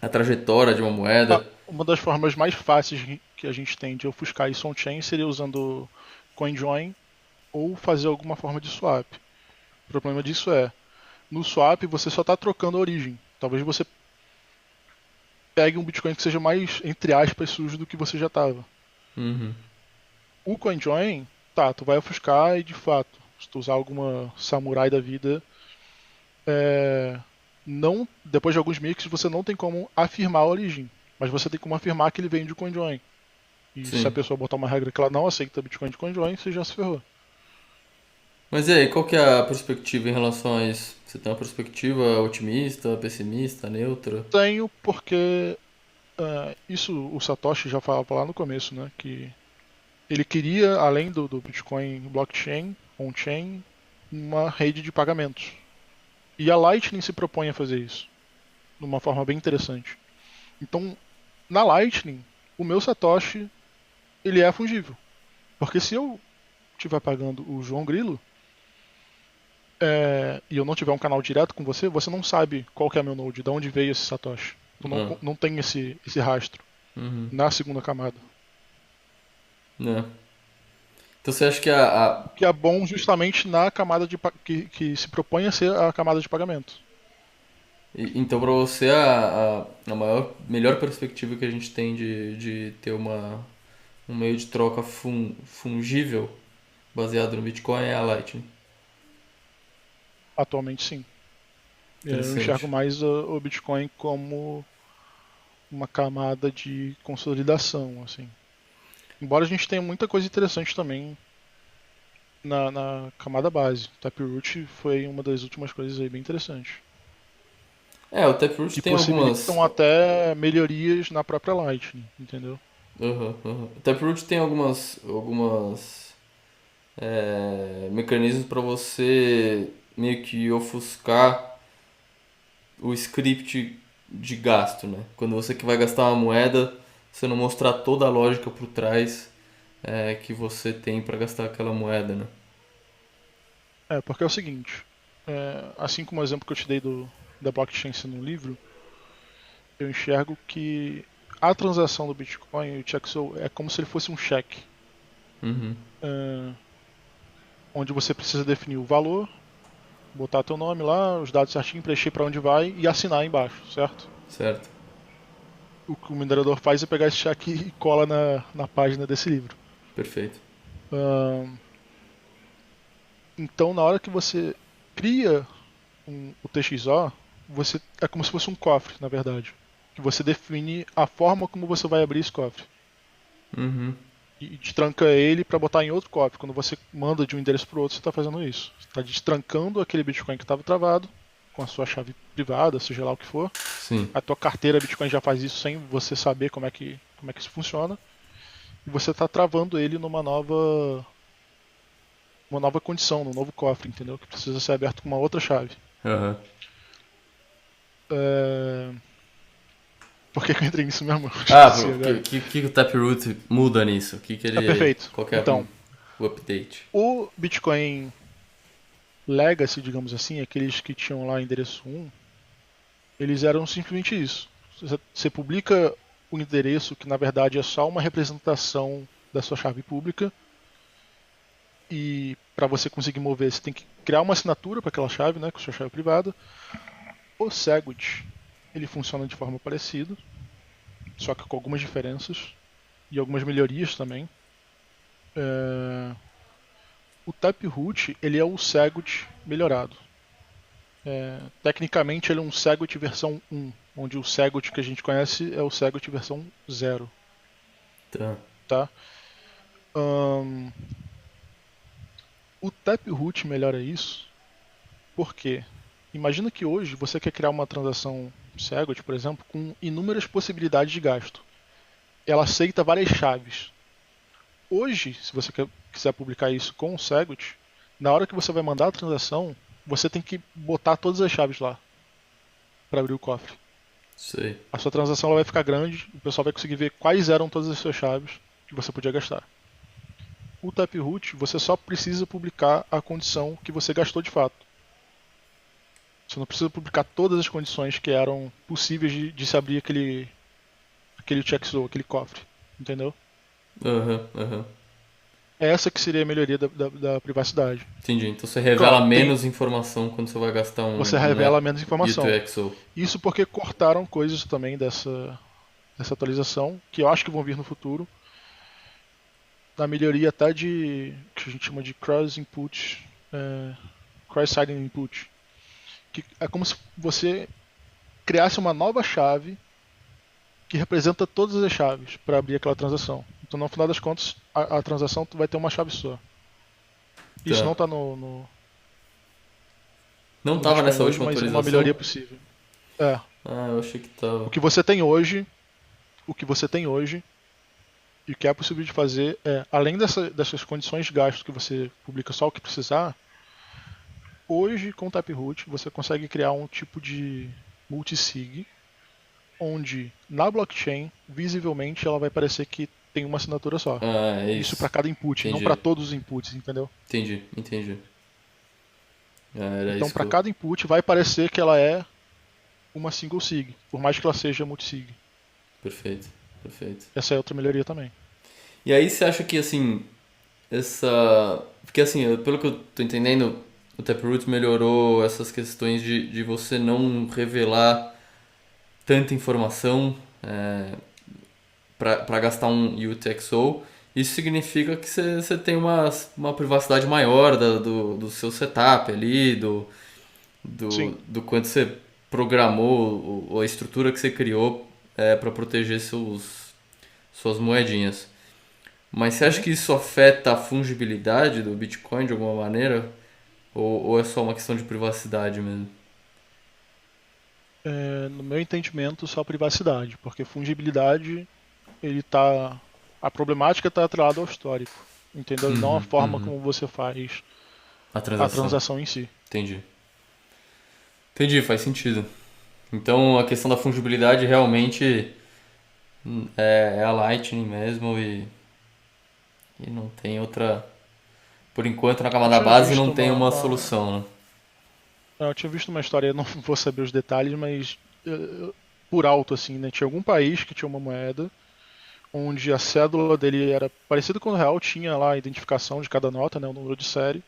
A trajetória de uma moeda.
Uma das formas mais fáceis que a gente tem de ofuscar isso on-chain seria usando CoinJoin ou fazer alguma forma de swap. O problema disso é, no swap você só está trocando a origem. Talvez você pegue um Bitcoin que seja mais, entre aspas, sujo do que você já estava.
Uhum.
O CoinJoin, tá, tu vai ofuscar e de fato, se tu usar alguma samurai da vida, não, depois de alguns mix você não tem como afirmar a origem, mas você tem como afirmar que ele vem de CoinJoin. E se a
Sim.
pessoa botar uma regra que ela não aceita Bitcoin de CoinJoin, você já se ferrou.
Mas e aí, qual que é a perspectiva em relação a isso? Você tem uma perspectiva otimista, pessimista, neutra?
Tenho porque isso o Satoshi já falava lá no começo, né? Que ele queria, além do Bitcoin blockchain, on-chain, uma rede de pagamentos. E a Lightning se propõe a fazer isso, de uma forma bem interessante. Então, na Lightning, o meu Satoshi ele é fungível. Porque se eu estiver pagando o João Grilo e eu não tiver um canal direto com você, você não sabe qual que é meu node, de onde veio esse Satoshi. Tu
Ah,
não tem esse rastro
uhum.
na segunda camada.
Né? Então você acha que
O que é bom justamente na camada que se propõe a ser a camada de pagamento.
Então pra você a melhor perspectiva que a gente tem de ter um meio de troca fungível baseado no Bitcoin é a Lightning.
Atualmente, sim. Eu enxergo
Interessante.
mais o Bitcoin como uma camada de consolidação, assim. Embora a gente tenha muita coisa interessante também na camada base. Taproot foi uma das últimas coisas aí bem interessantes.
O Taproot
E
tem algumas.
possibilitam até melhorias na própria Lightning, entendeu?
Uhum, uhum. O Taproot tem algumas mecanismos para você meio que ofuscar o script de gasto, né? Quando você que vai gastar uma moeda, você não mostrar toda a lógica por trás que você tem para gastar aquela moeda, né?
Porque é o seguinte, assim como o exemplo que eu te dei da blockchain sendo um livro, eu enxergo que a transação do Bitcoin e o Chexo é como se ele fosse um cheque,
Uhum,
é, onde você precisa definir o valor, botar teu nome lá, os dados certinho, preencher para onde vai e assinar embaixo, certo?
certo.
O que o minerador faz é pegar esse cheque e cola na página desse livro.
Perfeito.
Ahn, então, na hora que você cria o TXO, você é como se fosse um cofre, na verdade. Que você define a forma como você vai abrir esse cofre.
Uhum,
E destranca ele para botar em outro cofre. Quando você manda de um endereço para o outro, você está fazendo isso. Você está destrancando aquele Bitcoin que estava travado com a sua chave privada, seja lá o que for.
sim.
A tua carteira Bitcoin já faz isso sem você saber como é que isso funciona. E você está travando ele uma nova condição, num novo cofre, entendeu? Que precisa ser aberto com uma outra chave.
Aham.
É... Por que eu entrei nisso mesmo?
Ah,
Esqueci agora.
o que o Taproot muda nisso? O que ele...
Perfeito.
Qual que é
Então,
o update?
o Bitcoin Legacy, digamos assim, aqueles que tinham lá endereço 1, eles eram simplesmente isso. Você publica o endereço que na verdade é só uma representação da sua chave pública, e para você conseguir mover você tem que criar uma assinatura para aquela chave, né, com a sua chave privada. O Segwit, ele funciona de forma parecida, só que com algumas diferenças e algumas melhorias também. O Taproot, ele é o Segwit melhorado. Tecnicamente ele é um Segwit versão 1, onde o Segwit que a gente conhece é o Segwit versão 0.
Tá.
Tá? O Taproot melhora isso porque imagina que hoje você quer criar uma transação Segwit, por exemplo, com inúmeras possibilidades de gasto. Ela aceita várias chaves. Hoje, se você quiser publicar isso com o Segwit, na hora que você vai mandar a transação, você tem que botar todas as chaves lá para abrir o cofre.
Sei.
A sua transação ela vai ficar grande, o pessoal vai conseguir ver quais eram todas as suas chaves que você podia gastar. O Taproot, você só precisa publicar a condição que você gastou de fato. Você não precisa publicar todas as condições que eram possíveis de se abrir aquele check-slow, aquele cofre. Entendeu?
Aham.
É essa que seria a melhoria da privacidade.
Entendi. Então você revela
Claro,
menos informação quando você vai gastar
você revela menos
um
informação.
UTXO.
Isso porque cortaram coisas também dessa atualização, que eu acho que vão vir no futuro. Na melhoria até de que a gente chama de cross-input, cross-site input. Que é como se você criasse uma nova chave que representa todas as chaves para abrir aquela transação. Então, no final das contas, a transação vai ter uma chave só. Isso
Tá.
não está no
Não tava nessa
hoje,
última
mas é
atualização?
uma melhoria possível.
Ah, eu achei que tava.
O que você tem hoje, e o que é possível de fazer é, além dessas condições de gasto que você publica só o que precisar, hoje com o Taproot você consegue criar um tipo de multisig, onde na blockchain, visivelmente, ela vai parecer que tem uma assinatura só.
Ah, é
Isso
isso.
para cada input,
Entendi.
não para todos os inputs, entendeu?
Entendi. Ah, era
Então,
isso
para cada input vai parecer que ela é uma single sig, por mais que ela seja multisig.
Perfeito.
Essa é outra melhoria também.
E aí você acha que, assim, porque, assim, pelo que eu tô entendendo, o Taproot melhorou essas questões de você não revelar tanta informação para gastar um UTXO. Isso significa que você tem uma privacidade maior do seu setup ali,
Sim.
do quanto você programou, ou a estrutura que você criou para proteger suas moedinhas. Mas você acha que isso afeta a fungibilidade do Bitcoin de alguma maneira? Ou é só uma questão de privacidade mesmo?
No meu entendimento, só privacidade, porque fungibilidade, a problemática está atrelada ao histórico, entendeu? E não a forma como você faz
A
a transação em si.
Entendi, faz sentido. Então a questão da fungibilidade realmente é a Lightning mesmo e não tem outra. Por enquanto, na camada base não tem uma solução, né?
Eu tinha visto uma história, não vou saber os detalhes, mas por alto assim, né? Tinha algum país que tinha uma moeda onde a cédula dele era parecida com o real, tinha lá a identificação de cada nota, né, o número de série,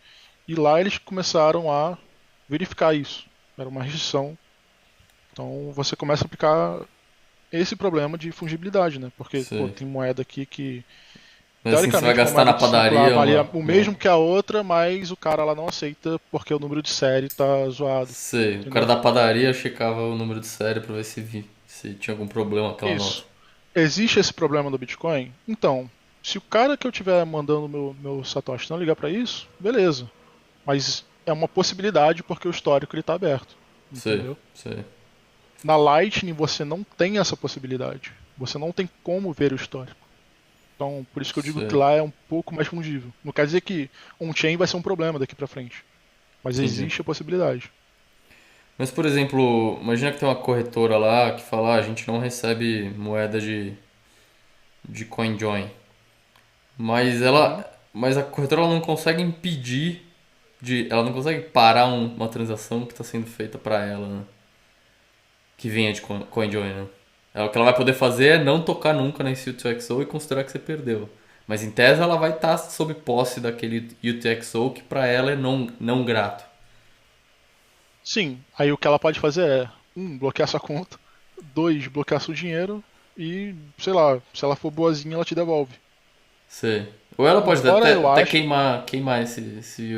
e lá eles começaram a verificar isso. Era uma restrição. Então você começa a aplicar esse problema de fungibilidade, né? Porque tem moeda aqui que
mas assim, você vai gastar na padaria
valia o mesmo que a outra, mas o cara lá não aceita porque o número de série tá zoado.
Sei,
entendeu?
o cara da padaria checava o número de série pra ver se tinha algum problema com aquela nota.
Existe esse problema do Bitcoin? Então, se o cara que eu estiver mandando meu Satoshi não ligar para isso, beleza. Mas é uma possibilidade porque o histórico ele tá aberto. Entendeu?
Sei.
Na Lightning você não tem essa possibilidade. Você não tem como ver o histórico. Então, por isso que eu digo que
Sei.
lá é um pouco mais fungível. Não quer dizer que on-chain vai ser um problema daqui pra frente, mas
Entendi.
existe a possibilidade.
Mas, por exemplo, imagina que tem uma corretora lá que fala, a gente não recebe moeda de CoinJoin. Mas
Uhum.
mas a corretora ela não consegue impedir ela não consegue parar uma transação que está sendo feita para ela, né? Que venha de CoinJoin, né? O que ela vai poder fazer é não tocar nunca nesse UTXO e considerar que você perdeu. Mas em tese ela vai estar sob posse daquele UTXO que para ela é não grato.
Sim, aí o que ela pode fazer é, bloquear sua conta, dois, bloquear seu dinheiro e, sei lá, se ela for boazinha, ela te devolve.
Sei. Ou ela pode
Embora eu
até
acho,
queimar esse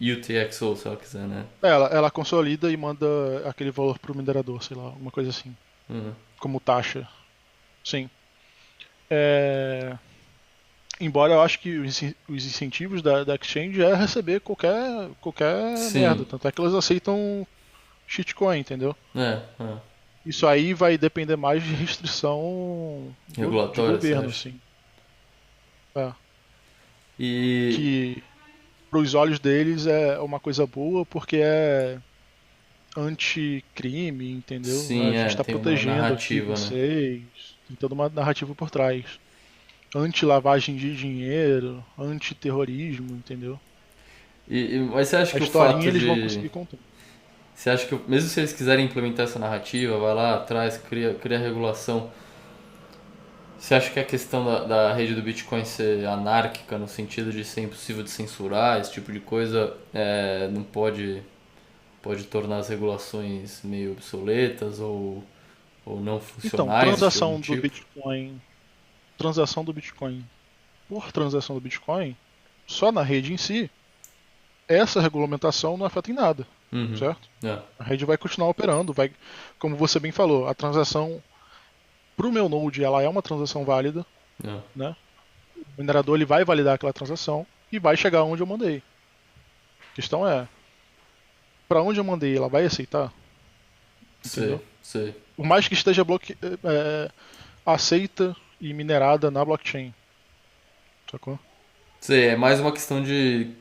UTXO se ela quiser, né?
ela consolida e manda aquele valor pro minerador, sei lá, uma coisa assim,
Uhum.
como taxa. Sim. É, embora eu acho que os incentivos da Exchange é receber qualquer merda.
Sim,
Tanto é que elas aceitam shitcoin, entendeu?
é.
Isso aí vai depender mais de restrição de
Regulatória, você
governo,
acha?
assim. É.
E
Que pros olhos deles é uma coisa boa porque é anticrime, entendeu? A
sim,
gente está
tem uma
protegendo aqui
narrativa, né?
vocês. Tem toda uma narrativa por trás. Anti-lavagem de dinheiro, anti-terrorismo, entendeu?
Mas você acha
A
que o
historinha
fato
eles vão
de.
conseguir contar.
Você acha que, mesmo se eles quiserem implementar essa narrativa, vai lá atrás, cria regulação. Você acha que a questão da rede do Bitcoin ser anárquica, no sentido de ser impossível de censurar, esse tipo de coisa, não pode tornar as regulações meio obsoletas ou não
Então,
funcionais de algum tipo?
transação do Bitcoin por transação do Bitcoin, só na rede em si, essa regulamentação não afeta em nada,
Uhum.
certo?
É,
A rede vai continuar operando, vai, como você bem falou, a transação para o meu node ela é uma transação válida,
é.
né? O minerador ele vai validar aquela transação e vai chegar onde eu mandei. A questão é, para onde eu mandei, ela vai aceitar,
Sei,
entendeu?
sei.
Por mais que esteja aceita e minerada na blockchain, sacou?
Sei, é mais uma questão de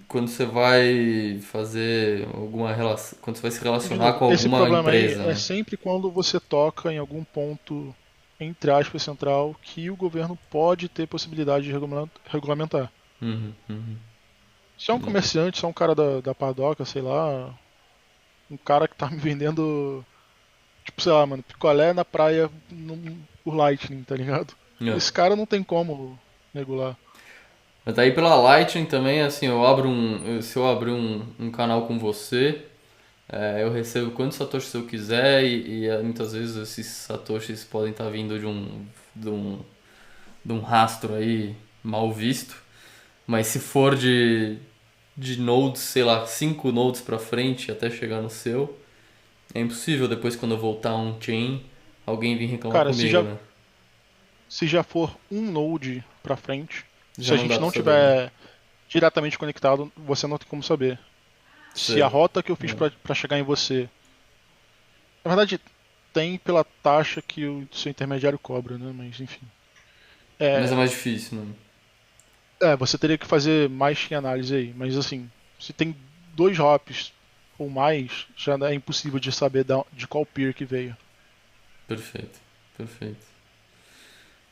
quando você vai fazer alguma relação, quando você vai se
E de
relacionar
novo,
com
esse
alguma
problema aí
empresa,
é
né?
sempre quando você toca em algum ponto, entre aspas, central, que o governo pode ter possibilidade de regulamentar.
Uhum, uhum.
Se é um
É.
comerciante, se é um cara da padoca, sei lá, um cara que tá me vendendo, tipo, sei lá, mano, picolé na praia por Lightning, tá ligado?
É.
Esse cara não tem como regular.
Mas daí pela Lightning também, assim, se eu abrir um canal com você, eu recebo quantos satoshis eu quiser muitas vezes esses satoshis podem estar vindo de um, de um rastro aí mal visto. Mas se for de nodes, sei lá, 5 nodes pra frente até chegar no seu, é impossível depois quando eu voltar on-chain alguém vir reclamar
Cara,
comigo, né?
se já for um node pra frente, se
Já
a
não dá
gente
pra
não
saber, né?
tiver diretamente conectado, você não tem como saber. Se a
Sei.
rota que eu fiz
É.
pra chegar em você. Na verdade, tem pela taxa que o seu intermediário cobra, né? Mas enfim.
Mas é
É,
mais difícil, né?
você teria que fazer mais que análise aí. Mas assim, se tem dois hops ou mais, já é impossível de saber de qual peer que veio.
Perfeito, perfeito.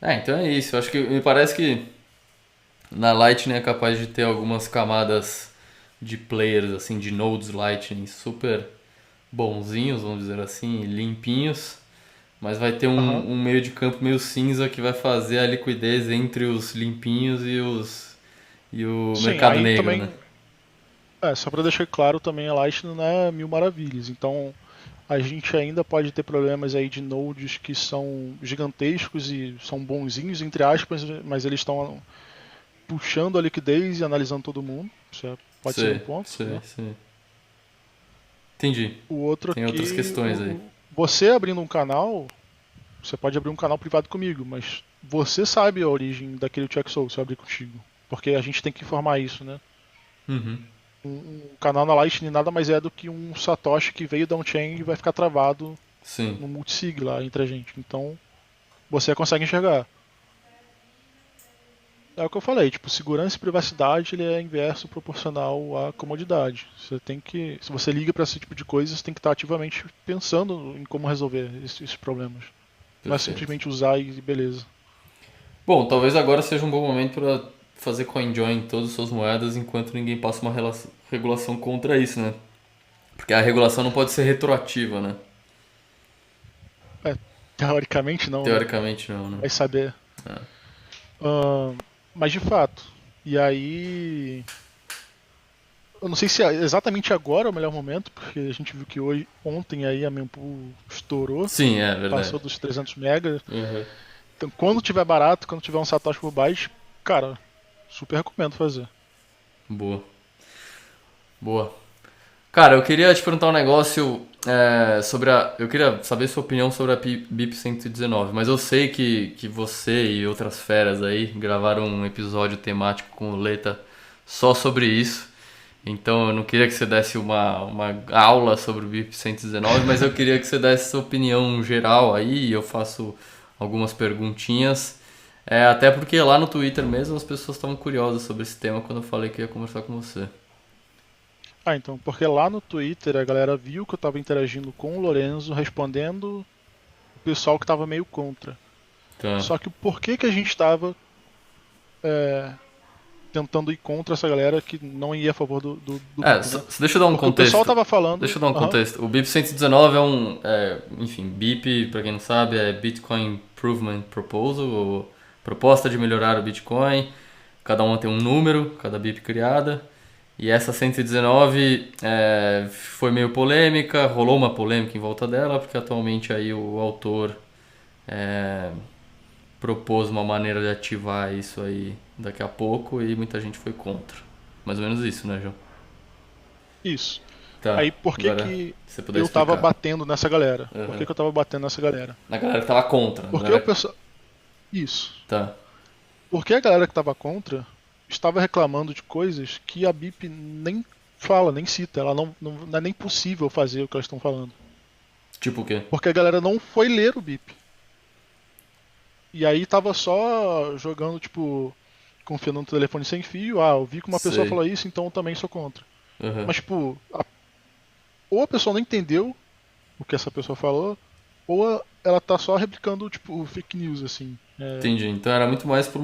Então é isso. Eu acho que me parece que na Lightning é capaz de ter algumas camadas de players, assim, de nodes Lightning super bonzinhos, vamos dizer assim, limpinhos. Mas vai ter
Aham.
um meio de campo meio cinza que vai fazer a liquidez entre os limpinhos e o
Sim,
mercado
aí
negro, né?
também. Só pra deixar claro também, a Lightning não é mil maravilhas. Então, a gente ainda pode ter problemas aí de nodes que são gigantescos e são bonzinhos, entre aspas, mas eles estão puxando a liquidez e analisando todo mundo. Pode ser um
Sei,
ponto,
sei,
né?
sei. Entendi.
O outro
Tem outras
aqui,
questões aí.
você abrindo um canal, você pode abrir um canal privado comigo, mas você sabe a origem daquele Soul se eu abrir contigo. Porque a gente tem que informar isso, né?
Uhum.
Um canal na Lightning nada mais é do que um Satoshi que veio da on-chain e vai ficar travado
Sim.
no multisig lá entre a gente. Então, você consegue enxergar. É o que eu falei, tipo, segurança e privacidade ele é inverso proporcional à comodidade. Você tem que, se você liga para esse tipo de coisa, você tem que estar ativamente pensando em como resolver esses problemas. Não é
Perfeito.
simplesmente usar e beleza.
Bom, talvez agora seja um bom momento para fazer CoinJoin em todas as suas moedas enquanto ninguém passa uma regulação contra isso, né? Porque a regulação não pode ser retroativa, né?
É, teoricamente não, né?
Teoricamente não, né?
Vai saber.
É.
Mas de fato. E aí. Eu não sei se exatamente agora é o melhor momento, porque a gente viu que ontem aí a mempool estourou,
Sim, é verdade.
passou dos 300 mega.
Uhum.
Então, quando tiver barato, quando tiver um satoshi por byte, cara, super recomendo fazer.
Boa. Boa. Cara, eu queria te perguntar um negócio sobre a. Eu queria saber sua opinião sobre a BIP 119, mas eu sei que você e outras feras aí gravaram um episódio temático com o Leta só sobre isso. Então eu não queria que você desse uma aula sobre o BIP 119, mas eu queria que você desse sua opinião geral aí e eu faço algumas perguntinhas. Até porque lá no Twitter mesmo as pessoas estavam curiosas sobre esse tema quando eu falei que ia conversar com você.
Ah, então, porque lá no Twitter a galera viu que eu tava interagindo com o Lorenzo, respondendo o pessoal que tava meio contra.
Tá.
Só que o porquê que a gente tava tentando ir contra essa galera que não ia a favor do BIP, né?
Deixa eu dar um
Porque o pessoal
contexto.
tava falando.
Deixa eu dar um
Aham,
contexto. O BIP 119 enfim, BIP, para quem não sabe, é Bitcoin Improvement Proposal, ou proposta de melhorar o Bitcoin. Cada uma tem um número, cada BIP criada. E essa 119 foi meio polêmica, rolou uma polêmica em volta dela, porque atualmente aí o autor é, propôs uma maneira de ativar isso aí daqui a pouco e muita gente foi contra. Mais ou menos isso, né, João?
isso.
Tá,
Aí por que
agora
que
se você puder
eu tava
explicar.
batendo nessa galera? Por que
Uhum.
que eu tava batendo nessa galera?
Na galera que tava contra,
Porque o
galera...
pessoal. Isso.
Tá,
Porque a galera que tava contra estava reclamando de coisas que a BIP nem fala, nem cita. Ela não é nem possível fazer o que elas estão falando.
tipo o quê?
Porque a galera não foi ler o BIP. E aí tava só jogando, tipo, confiando no telefone sem fio. Ah, eu vi que uma pessoa
Sei.
falou isso, então eu também sou contra.
Uhum.
Mas, tipo, ou a pessoa não entendeu o que essa pessoa falou, ou ela tá só replicando, tipo, fake news, assim.
Entendi. Então era muito mais por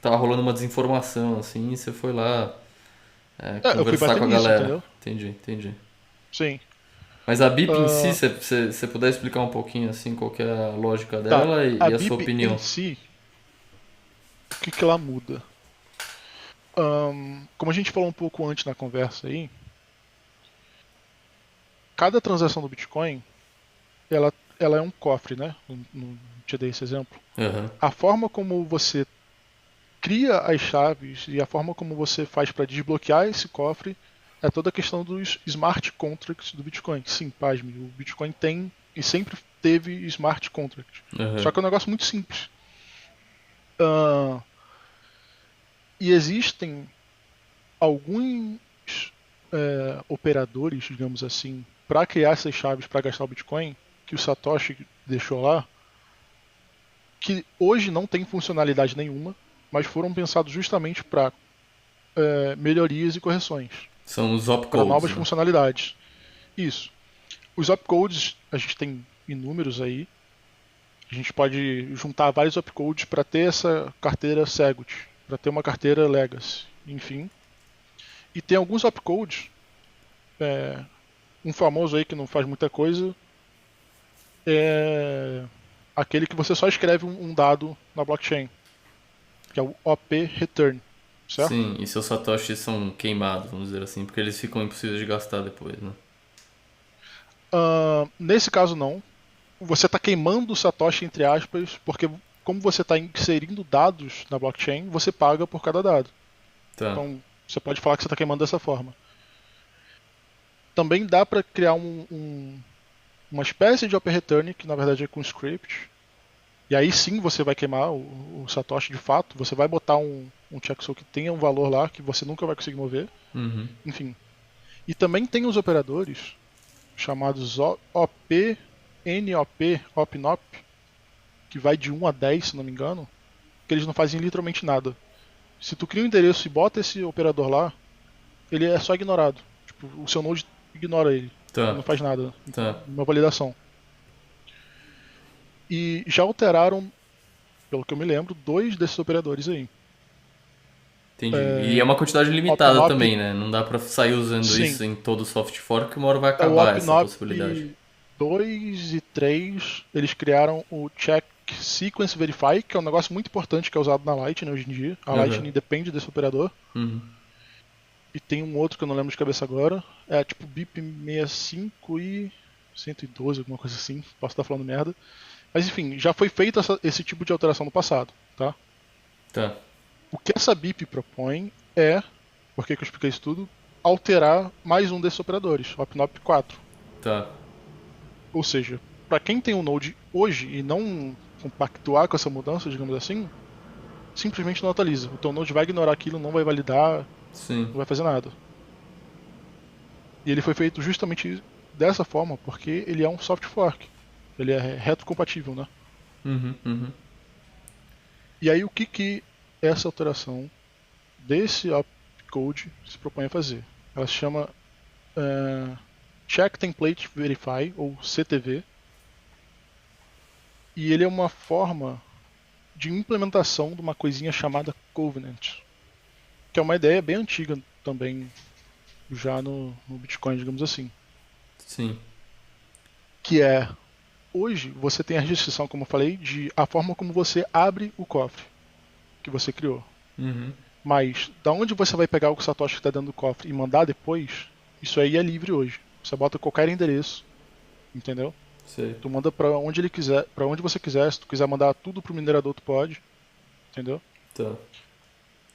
tava rolando uma desinformação, assim, e você foi lá
Eu fui
conversar
bater
com a
nisso,
galera.
entendeu?
Entendi, entendi.
Sim.
Mas a BIP em si,
Ah,
se você puder explicar um pouquinho assim qual que é a lógica
tá.
dela
A
e a sua
BIP em
opinião.
si, o que que ela muda? Como a gente falou um pouco antes na conversa aí, cada transação do Bitcoin, ela é um cofre, né? Não te dei esse exemplo.
Aham.
A forma como você cria as chaves e a forma como você faz para desbloquear esse cofre é toda a questão dos smart contracts do Bitcoin. Sim, pasme, o Bitcoin tem e sempre teve smart contracts.
Aham.
Só que é um negócio muito simples. Ah, e existem alguns operadores, digamos assim, para criar essas chaves para gastar o Bitcoin, que o Satoshi deixou lá, que hoje não tem funcionalidade nenhuma, mas foram pensados justamente para melhorias e correções,
São os
para
opcodes,
novas
né?
funcionalidades. Isso. Os opcodes, a gente tem inúmeros aí. A gente pode juntar vários opcodes para ter essa carteira Segwit, para ter uma carteira Legacy, enfim. E tem alguns opcodes, um famoso aí que não faz muita coisa, é aquele que você só escreve um dado na blockchain, que é o OP Return, certo?
Sim, e seus satoshis são queimados, vamos dizer assim, porque eles ficam impossíveis de gastar depois, né?
Nesse caso não. Você está queimando o Satoshi entre aspas, porque como você está inserindo dados na blockchain, você paga por cada dado.
Tá.
Então você pode falar que você está queimando dessa forma. Também dá para criar uma espécie de Open Return, que na verdade é com script. E aí sim você vai queimar o Satoshi de fato. Você vai botar um checksum que tenha um valor lá que você nunca vai conseguir mover.
Uhum.
Enfim. E também tem os operadores chamados OP, NOP, OPNOP, que vai de 1 a 10, se não me engano, que porque eles não fazem literalmente nada. Se tu cria um endereço e bota esse operador lá, ele é só ignorado. Tipo, o seu Node ignora ele. Ele
Tá,
não faz nada.
tá.
Uma validação. E já alteraram, pelo que eu me lembro, 2 desses operadores aí.
Entendi. E é uma quantidade limitada
OpenOp,
também, né? Não dá pra sair usando
sim.
isso em todo o soft fork, que uma hora vai
O
acabar essa
OpenOp
possibilidade.
2 e 3, eles criaram o Check Sequence Verify, que é um negócio muito importante que é usado na Lightning hoje em dia. A
Aham.
Lightning depende desse operador.
Uhum.
E tem um outro que eu não lembro de cabeça agora. É tipo BIP 65 e 112, alguma coisa assim. Posso estar falando merda. Mas enfim, já foi feito esse tipo de alteração no passado, tá?
Tá,
O que essa BIP propõe é, por que eu expliquei isso tudo, alterar mais um desses operadores, o OpenOp 4.
tá.
Ou seja, para quem tem um Node hoje e não compactuar com essa mudança, digamos assim, simplesmente não atualiza. O teu Node vai ignorar aquilo, não vai validar,
Sim.
não vai fazer nada. E ele foi feito justamente dessa forma, porque ele é um soft fork. Ele é retrocompatível, né?
Uhum, uhum.
E aí o que essa alteração desse opcode se propõe a fazer? Ela se chama Check Template Verify, ou CTV, e ele é uma forma de implementação de uma coisinha chamada Covenant, que é uma ideia bem antiga também, já no Bitcoin, digamos assim.
Sim.
Que é, hoje você tem a restrição, como eu falei, de a forma como você abre o cofre que você criou.
Uhum.
Mas da onde você vai pegar o Satoshi que está dentro do cofre e mandar depois, isso aí é livre hoje. Você bota qualquer endereço, entendeu?
Sei.
Tu manda para onde ele quiser, para onde você quiser. Se tu quiser mandar tudo pro minerador, tu pode, entendeu?
Tá.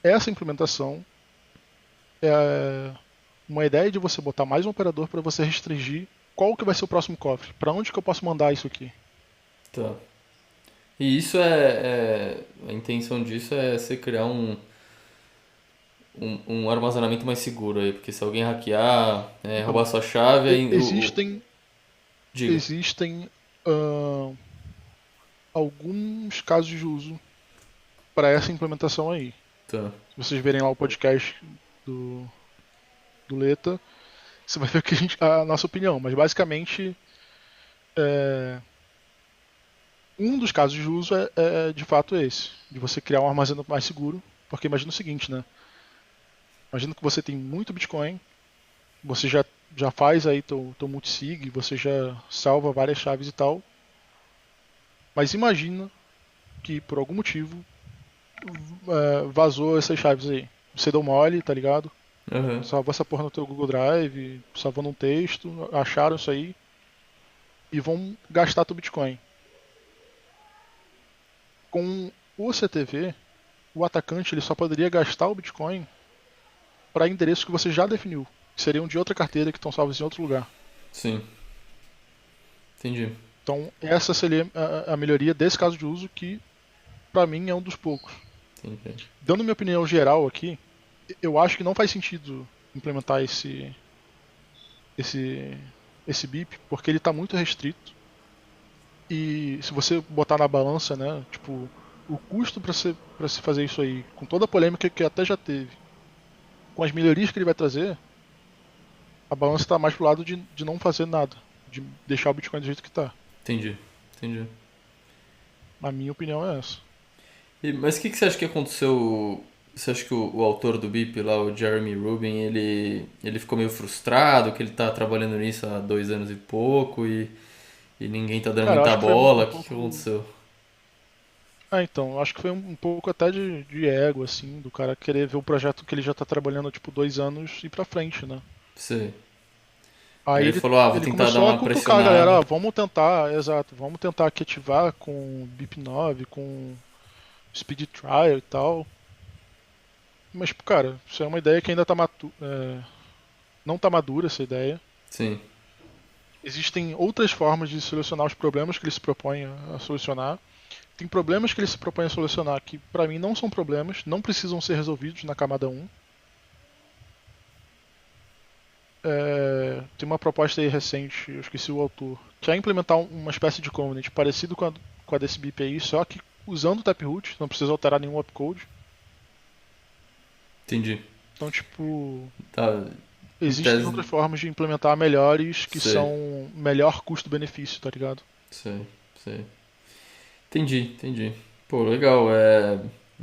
Essa implementação é uma ideia de você botar mais um operador para você restringir qual que vai ser o próximo cofre. Para onde que eu posso mandar isso aqui?
Tá. E isso a intenção disso é você criar um armazenamento mais seguro aí, porque se alguém hackear, roubar
Então,
sua chave, aí
existem
diga.
existem ah, alguns casos de uso para essa implementação aí.
Tá.
Se vocês verem lá o podcast do, do Leta, você vai ver que a nossa opinião. Mas basicamente, é, um dos casos de uso é de fato esse, de você criar um armazenamento mais seguro. Porque imagina o seguinte, né? Imagina que você tem muito Bitcoin, você já faz aí teu multisig, você já salva várias chaves e tal. Mas imagina que por algum motivo vazou essas chaves aí. Você deu mole, tá ligado?
Aham.
Salvou essa porra no teu Google Drive, salvou num texto, acharam isso aí e vão gastar teu Bitcoin. Com o CTV, o atacante ele só poderia gastar o Bitcoin para endereços que você já definiu, que seriam de outra carteira que estão salvos em outro lugar.
Sim. Entendi.
Então, essa seria a melhoria desse caso de uso, que para mim é um dos poucos.
Entendi.
Dando minha opinião geral aqui, eu acho que não faz sentido implementar esse, esse BIP, porque ele está muito restrito. E se você botar na balança, né, tipo, o custo para se fazer isso aí, com toda a polêmica que até já teve, com as melhorias que ele vai trazer, a balança está mais pro lado de não fazer nada, de deixar o Bitcoin do jeito que está.
Entendi. Entendi.
A minha opinião é essa.
Mas o que você acha que aconteceu? Você acha que o autor do BIP lá, o Jeremy Rubin, ele ficou meio frustrado, que ele tá trabalhando nisso há 2 anos e pouco e ninguém tá dando
Cara, eu
muita
acho que foi um
bola? O que
pouco.
aconteceu?
Ah, então, eu acho que foi um pouco até de ego, assim, do cara querer ver o projeto que ele já tá trabalhando, tipo, 2 anos ir pra frente, né?
Sei. Aí
Aí
ele
ele,
falou, vou
ele
tentar dar
começou a
uma
cutucar a galera,
pressionada.
vamos tentar, exato, vamos tentar aqui ativar com BIP 9, com Speed Trial e tal. Mas, cara, isso é uma ideia que ainda tá não tá madura, essa ideia.
Sim.
Existem outras formas de solucionar os problemas que ele se propõe a solucionar. Tem problemas que ele se propõe a solucionar que, pra mim, não são problemas, não precisam ser resolvidos na camada 1. Tem uma proposta aí recente, eu esqueci o autor, que é implementar uma espécie de component parecido com a desse BIP aí, só que usando o Taproot, não precisa alterar nenhum opcode.
Entendi.
Então, tipo,
Tá, em
existem
tese,
outras formas de implementar melhores que
sei,
são melhor custo-benefício, tá ligado?
sei, sei. Entendi. Pô, legal, é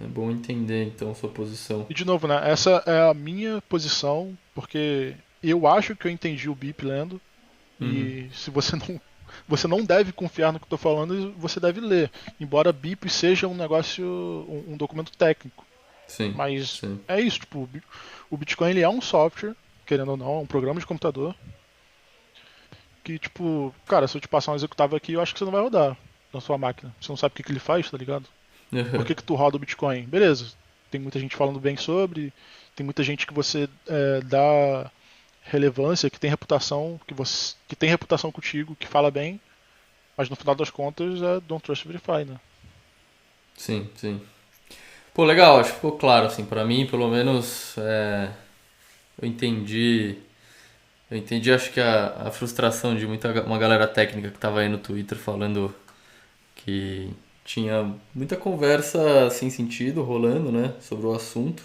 bom entender então sua posição.
E de novo, né? Essa é a minha posição, porque eu acho que eu entendi o BIP lendo.
Uhum.
E se você não deve confiar no que eu tô falando, você deve ler. Embora BIP seja um negócio, um documento técnico.
Sim,
Mas
sim.
é isso, tipo, o Bitcoin ele é um software, querendo ou não, é um programa de computador que, tipo, cara, se eu te passar um executável aqui, eu acho que você não vai rodar na sua máquina. Você não sabe o que ele faz, tá ligado? Por que tu roda o Bitcoin? Beleza, tem muita gente falando bem sobre, tem muita gente que você dá relevância, que tem reputação, que tem reputação contigo, que fala bem, mas no final das contas é Don't Trust Verify, né?
Sim. Pô, legal, acho que ficou claro, assim, pra mim, pelo menos, eu entendi. Eu entendi, acho que a frustração de uma galera técnica que tava aí no Twitter falando que tinha muita conversa sem sentido rolando, né, sobre o assunto.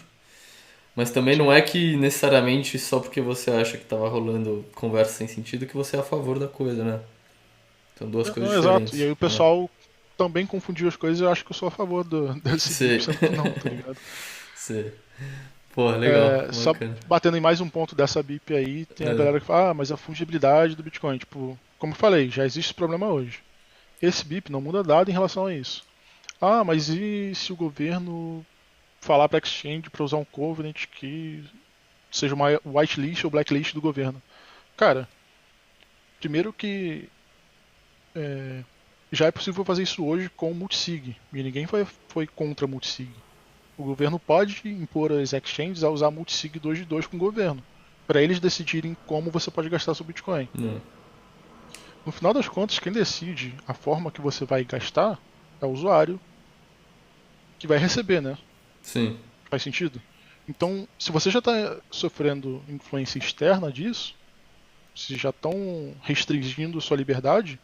Mas também não
Sim.
é que necessariamente só porque você acha que tava rolando conversa sem sentido que você é a favor da coisa, né? São duas
Não,
coisas
não, exato. E
diferentes,
aí o
né?
pessoal também confundiu as coisas e eu acho que eu sou a favor desse BIP,
Você,
sendo que não, tá ligado?
você, pô, legal,
Só
bacana.
batendo em mais um ponto dessa BIP aí, tem a
É,
galera que fala, ah, mas a fungibilidade do Bitcoin, tipo, como eu falei, já existe esse problema hoje. Esse BIP não muda nada em relação a isso. Ah, mas e se o governo falar para exchange para usar um covenant que seja uma whitelist ou blacklist do governo? Cara, primeiro que já é possível fazer isso hoje com o multisig, e ninguém foi contra multisig. O governo pode impor as exchanges a usar multisig 2 de 2 com o governo, para eles decidirem como você pode gastar seu Bitcoin.
não,
No final das contas, quem decide a forma que você vai gastar é o usuário que vai receber, né?
sim,
Faz sentido? Então, se você já está sofrendo influência externa disso, se já estão restringindo sua liberdade,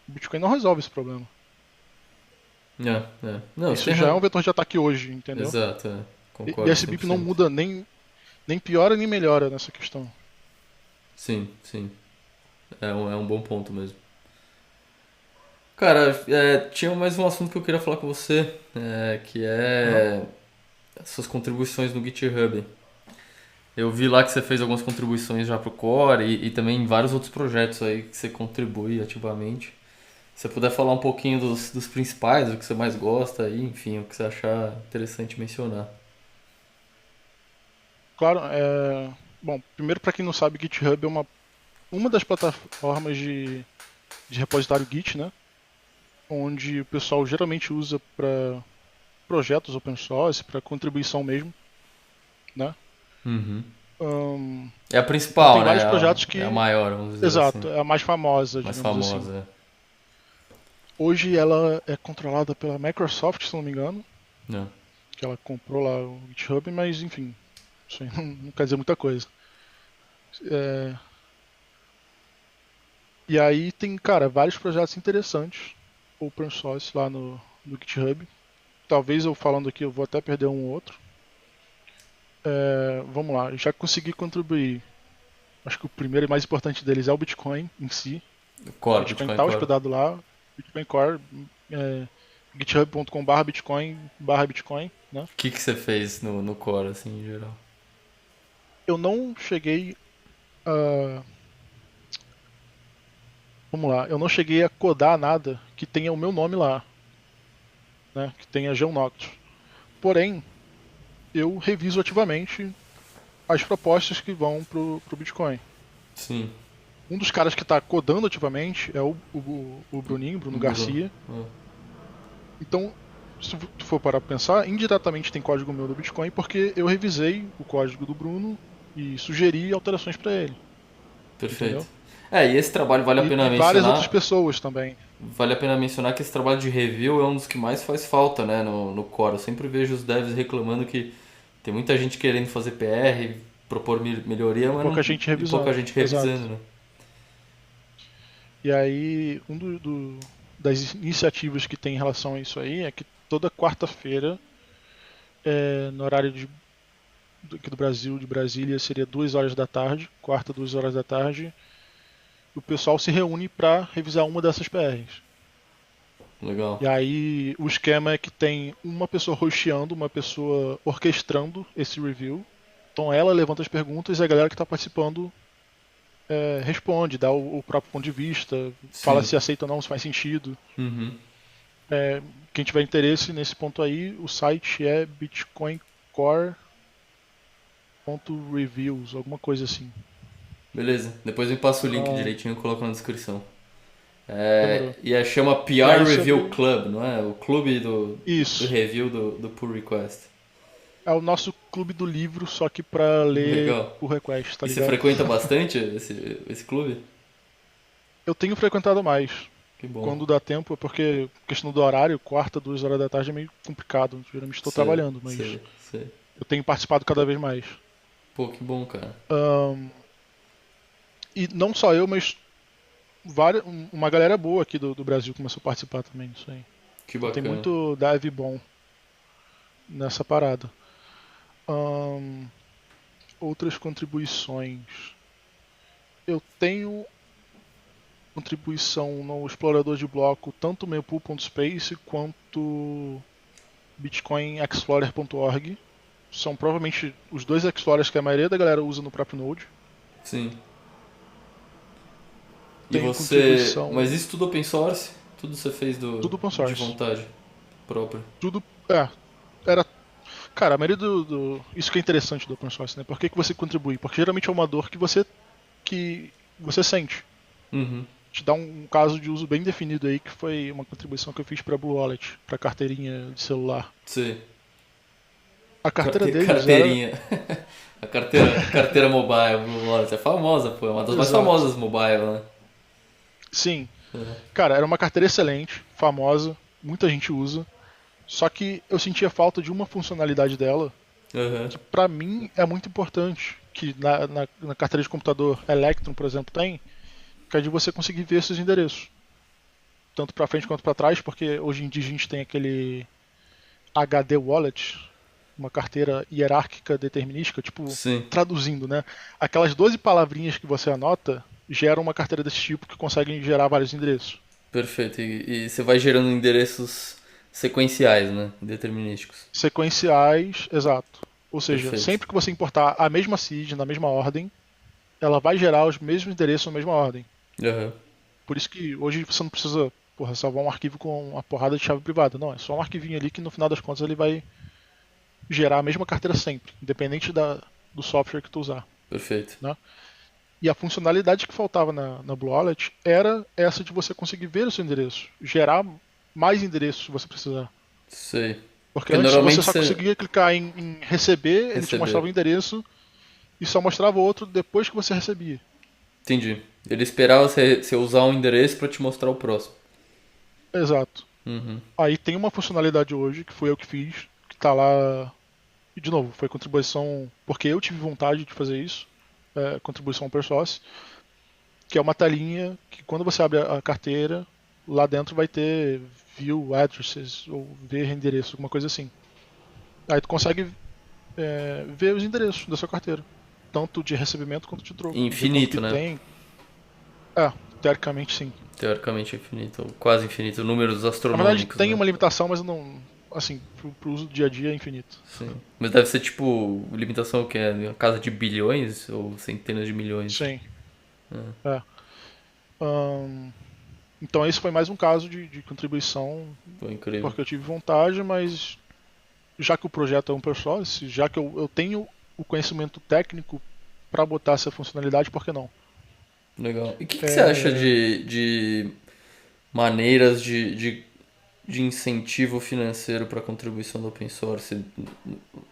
o Bitcoin não resolve esse problema.
Não, você
Isso
tem
já é um
razão.
vetor de ataque hoje, entendeu?
Exato,
E
concordo
esse BIP não
100%.
muda nem piora nem melhora nessa questão.
Sim, é um bom ponto mesmo. Cara, tinha mais um assunto que eu queria falar com você, que
Aham.
é as suas contribuições no GitHub. Eu vi lá que você fez algumas contribuições já pro Core e também em vários outros projetos aí que você contribui ativamente. Se você puder falar um pouquinho dos principais, o que você mais gosta aí, enfim, o que você achar interessante mencionar.
Claro, bom, primeiro para quem não sabe, GitHub é uma das plataformas de repositório Git, né? Onde o pessoal geralmente usa para projetos open source, para contribuição mesmo, né?
Uhum.
Ahn,
É a
então
principal,
tem
né?
vários projetos
É a
que,
maior, vamos dizer assim.
exato, é a mais famosa,
Mais
digamos assim.
famosa.
Hoje ela é controlada pela Microsoft, se não me engano,
Né?
que ela comprou lá o GitHub, mas enfim, isso aí não quer dizer muita coisa. É, e aí tem, cara, vários projetos interessantes open source lá no GitHub. Talvez eu falando aqui eu vou até perder um ou outro. Vamos lá, eu já consegui contribuir. Acho que o primeiro e mais importante deles é o Bitcoin em si. O
Core,
Bitcoin
Bitcoin
está
Core.
hospedado lá. Bitcoin Core, é, github.com/bitcoin/bitcoin, né?
O que você fez no Core, assim, em geral?
Eu não cheguei a, vamos lá, eu não cheguei a codar nada que tenha o meu nome lá, né? Que tenha Geonoctus. Porém, eu reviso ativamente as propostas que vão pro Bitcoin.
Sim,
Um dos caras que está codando ativamente é o Bruninho, Bruno
Bruno.
Garcia. Então, se tu for parar pra pensar, indiretamente tem código meu do Bitcoin porque eu revisei o código do Bruno e sugeri alterações para ele,
Perfeito.
entendeu?
E esse trabalho vale a pena
E várias outras
mencionar.
pessoas também.
Vale a pena mencionar que esse trabalho de review é um dos que mais faz falta, né, no Core. Eu sempre vejo os devs reclamando que tem muita gente querendo fazer PR, propor melhoria,
E pouca gente
e pouca
revisando,
gente
exato.
revisando, né?
E aí, das iniciativas que tem em relação a isso aí é que toda quarta-feira, no horário aqui do Brasil, de Brasília, seria 2 horas da tarde, quarta, 2 horas da tarde, o pessoal se reúne para revisar uma dessas PRs.
Legal.
E aí o esquema é que tem uma pessoa hosteando, uma pessoa orquestrando esse review. Então ela levanta as perguntas e a galera que está participando responde, dá o próprio ponto de vista, fala
Sim.
se aceita ou não, se faz sentido.
Uhum.
Quem tiver interesse nesse ponto aí, o site é bitcoincore.reviews, alguma coisa assim.
Beleza. Depois me passa o link
Então,
direitinho e eu coloco na descrição.
demorou.
E chama
E
PR
aí
Review
sobre.
Club, não é? O clube do
Isso.
review do pull request.
É o nosso clube do livro, só que pra ler
Legal.
por request, tá
E você
ligado?
frequenta bastante esse clube?
Eu tenho frequentado mais.
Que bom.
Quando dá tempo, é porque questão do horário, quarta, 2 horas da tarde é meio complicado. Geralmente estou
Sei,
trabalhando, mas
sei, sei.
eu tenho participado cada vez mais.
Pô, que bom, cara.
E não só eu, mas uma galera boa aqui do Brasil começou a participar também disso aí.
Que
Então tem
bacana.
muito dev bom nessa parada. Outras contribuições. Eu tenho contribuição no explorador de bloco, tanto Mempool.space quanto bitcoinexplorer.org. São provavelmente os dois Explorers que a maioria da galera usa no próprio Node.
Sim. E
Tenho
você.
contribuição,
Mas isso tudo open source? Tudo você fez
tudo open
de
source.
vontade própria?
Tudo. Era. Cara, a maioria isso que é interessante do open source, né? Por que você contribui? Porque geralmente é uma dor que você sente.
Uhum.
Te dá um caso de uso bem definido aí, que foi uma contribuição que eu fiz para Blue Wallet, para carteirinha de celular.
Sei.
A carteira deles era.
Carteirinha. A carteira mobile, Blue Wallet. É famosa, pô. É uma das mais
Exato.
famosas mobile, né?
Sim.
Uhum.
Cara, era uma carteira excelente, famosa, muita gente usa. Só que eu sentia falta de uma funcionalidade dela,
Uhum.
que pra mim é muito importante, que na carteira de computador Electron, por exemplo, tem, que é de você conseguir ver esses endereços. Tanto pra frente quanto pra trás, porque hoje em dia a gente tem aquele HD Wallet, uma carteira hierárquica determinística, tipo,
Sim.
traduzindo, né? Aquelas 12 palavrinhas que você anota geram uma carteira desse tipo que conseguem gerar vários endereços.
Perfeito. E você vai gerando endereços sequenciais, né? Determinísticos.
Sequenciais, exato. Ou seja,
Perfeito.
sempre que você importar a mesma seed na mesma ordem, ela vai gerar os mesmos endereços na mesma ordem.
Uhum.
Por isso que hoje você não precisa, salvar um arquivo com uma porrada de chave privada. Não, é só um arquivinho ali que no final das contas ele vai gerar a mesma carteira sempre, independente do software que tu usar.
Perfeito.
Né? E a funcionalidade que faltava na Blue Wallet era essa de você conseguir ver o seu endereço, gerar mais endereços se você precisar.
Sei.
Porque
Porque
antes você
normalmente
só
você
conseguia clicar em receber, ele te mostrava
receber.
o endereço e só mostrava outro depois que você recebia.
Entendi. Ele esperava você usar um endereço pra te mostrar o próximo.
Exato.
Uhum.
Aí tem uma funcionalidade hoje, que foi eu que fiz, que tá lá. E de novo, foi contribuição, porque eu tive vontade de fazer isso, contribuição open source, que é uma telinha que quando você abre a carteira, lá dentro vai ter view addresses ou ver endereço, alguma coisa assim. Aí tu consegue ver os endereços da sua carteira, tanto de recebimento quanto de troco, ver quanto que
Infinito, né?
tem. Teoricamente sim.
Teoricamente infinito, ou quase infinito, números
Na verdade
astronômicos,
tem
né?
uma limitação, mas eu não, assim, pro uso do dia a dia é infinito.
Sim. Mas deve ser tipo, limitação que é na casa de bilhões ou centenas de milhões.
Sim. É. Então esse foi mais um caso de contribuição,
Pô, incrível.
porque eu tive vontade, mas já que o projeto é open source, já que eu tenho o conhecimento técnico para botar essa funcionalidade, por que não?
Legal. E o que você acha de maneiras de incentivo financeiro para contribuição do open source?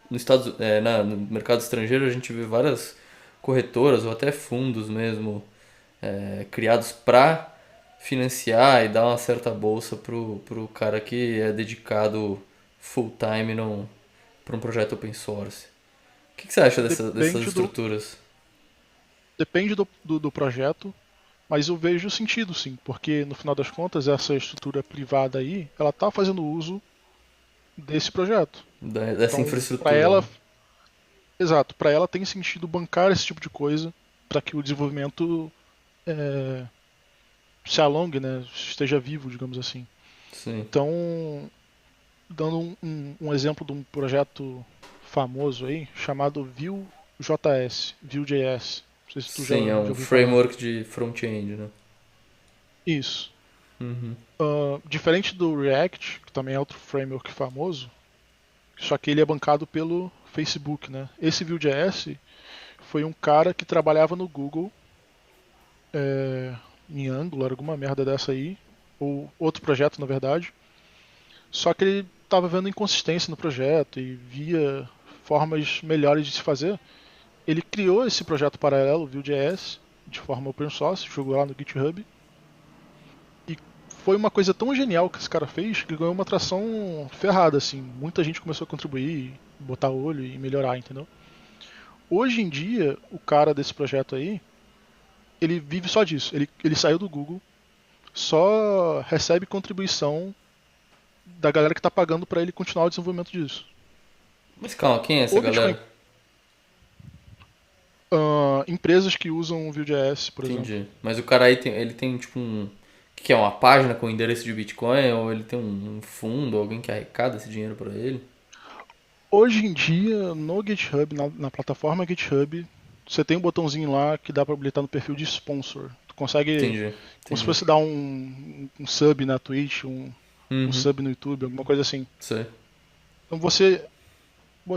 No mercado estrangeiro a gente vê várias corretoras ou até fundos mesmo criados para financiar e dar uma certa bolsa pro cara que é dedicado full time para um projeto open source. O que você acha dessas
Depende do,
estruturas?
depende do projeto, mas eu vejo sentido sim, porque no final das contas essa estrutura privada aí, ela está fazendo uso desse projeto.
Dessa
Então, para
infraestrutura, né?
ela, exato, para ela tem sentido bancar esse tipo de coisa para que o desenvolvimento se alongue, né, esteja vivo, digamos assim.
Sim.
Então, dando um exemplo de um projeto famoso aí, chamado Vue.js, Vue.js. Não sei se tu
Sim, é
já
um
ouviu falar.
framework de front-end, né?
Isso.
Uhum.
Diferente do React, que também é outro framework famoso, só que ele é bancado pelo Facebook, né? Esse Vue.js foi um cara que trabalhava no Google, em Angular, alguma merda dessa aí, ou outro projeto, na verdade. Só que ele estava vendo inconsistência no projeto e via formas melhores de se fazer. Ele criou esse projeto paralelo, Vue.js, de forma open source, jogou lá no GitHub. E foi uma coisa tão genial que esse cara fez que ganhou uma atração ferrada, assim. Muita gente começou a contribuir, botar olho e melhorar, entendeu? Hoje em dia, o cara desse projeto aí, ele vive só disso. Ele saiu do Google, só recebe contribuição da galera que tá pagando para ele continuar o desenvolvimento disso.
Mas calma, quem é essa
O Bitcoin,
galera?
empresas que usam o Vue.js, por exemplo.
Entendi. Mas o cara aí ele tem tipo um. O que é? Uma página com endereço de Bitcoin? Ou ele tem um fundo, alguém que arrecada esse dinheiro pra ele?
Hoje em dia, no GitHub, na plataforma GitHub, você tem um botãozinho lá que dá para habilitar no perfil de sponsor. Tu consegue,
Entendi,
como se
entendi.
fosse dar um sub na Twitch, um
Uhum,
sub no YouTube, alguma coisa assim.
sei.
Então